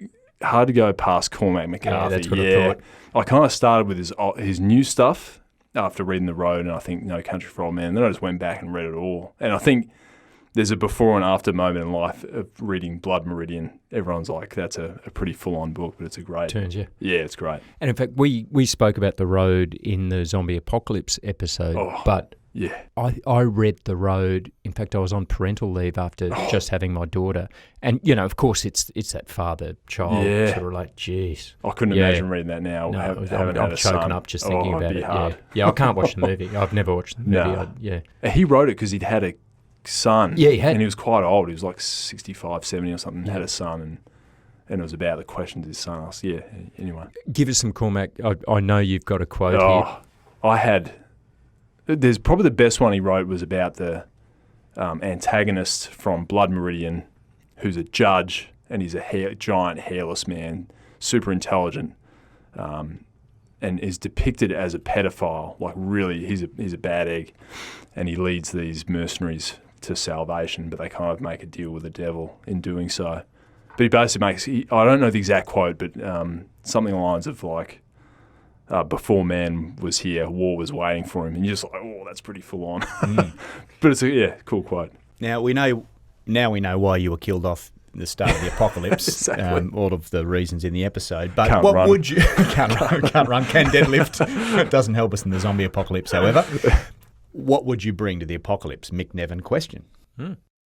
to go past Cormac McCarthy. Yeah, that's what I thought. I kind of started with his new stuff after reading The Road and I think No Country for Old Men. And then I just went back and read it all. And I think there's a before and after moment in life of reading Blood Meridian. Everyone's like, that's a pretty full-on book, but it's a great... Turns you. Yeah, it's great. And in fact, we spoke about The Road in the Zombie Apocalypse episode, but yeah, I read The Road. In fact, I was on parental leave after just having my daughter. And, of course, it's that father-child sort of like, geez. I couldn't imagine reading that now. No, I'm choking up just thinking about it. Hard. Yeah, I can't watch the movie. I've never watched the movie. No. He wrote it because he'd had a son. Yeah, he had. And he was quite old. He was like 65, 70 or something. Had a son and it was about the questions his son asked. Yeah, anyway. Give us some Cormac. I know you've got a quote here. There's probably the best one he wrote was about the antagonist from Blood Meridian who's a judge and he's a giant hairless man, super intelligent, and is depicted as a pedophile. Like really, he's a bad egg, and he leads these mercenaries to salvation, but they kind of make a deal with the devil in doing so. But he basically I don't know the exact quote, but something along the lines of like, before man was here, war was waiting for him. And you're just like, oh, that's pretty full on. But it's a cool quote. Now we know why you were killed off at the start of the apocalypse. Exactly. All of the reasons in the episode. But can't what run. would you can't run, can deadlift. It doesn't help us in the zombie apocalypse, however. What would you bring to the apocalypse? Mick Nevin question.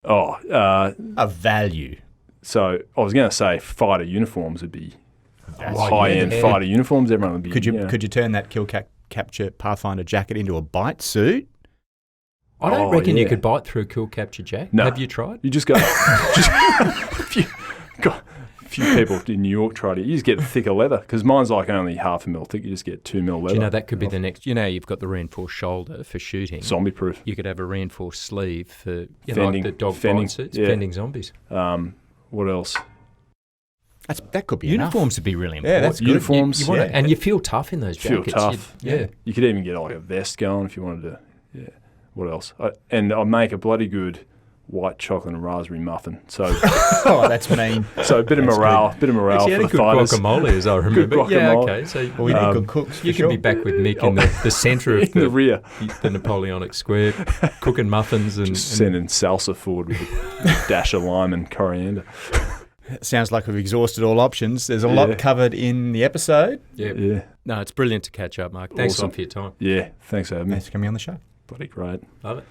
A value. So I was going to say fighter uniforms would be high-end fighter uniforms. Everyone would be. Could you turn that kill capture Pathfinder jacket into a bite suit? I don't reckon you could bite through a kill capture jack. No. Have you tried? You just go. If few people in New York try to. You just get thicker leather because mine's like only 0.5 mil thick. You just get 2 mil leather. Do you know that could be the next? You know, you've got the reinforced shoulder for shooting. Zombie proof. You could have a reinforced sleeve for Fending, like the dog fending, bite suits, yeah. fending zombies. What else? That could be Uniforms would be really important. Yeah, that's good. Uniforms. You want it, and you feel tough in those Feel jackets. tough. Yeah. You could even get like a vest going if you wanted to. Yeah. What else? And I make a bloody good white chocolate and raspberry muffin. So Oh, that's mean. so a bit of morale, Actually, for had a the good fighters. guacamole, as I remember. Good Yeah, guacamole. okay. So Well, we need good cooks. you can be back with Mick in the centre of In the rear. the Napoleonic Square, cooking muffins and Just sending salsa forward with a dash of lime and coriander. Sounds like we've exhausted all options. There's a lot covered in the episode. Yeah. No, it's brilliant to catch up, Mark. Thanks a Awesome. lot for your time. Yeah. Thanks for having me. Thanks for coming on the show. Bloody great. Love it.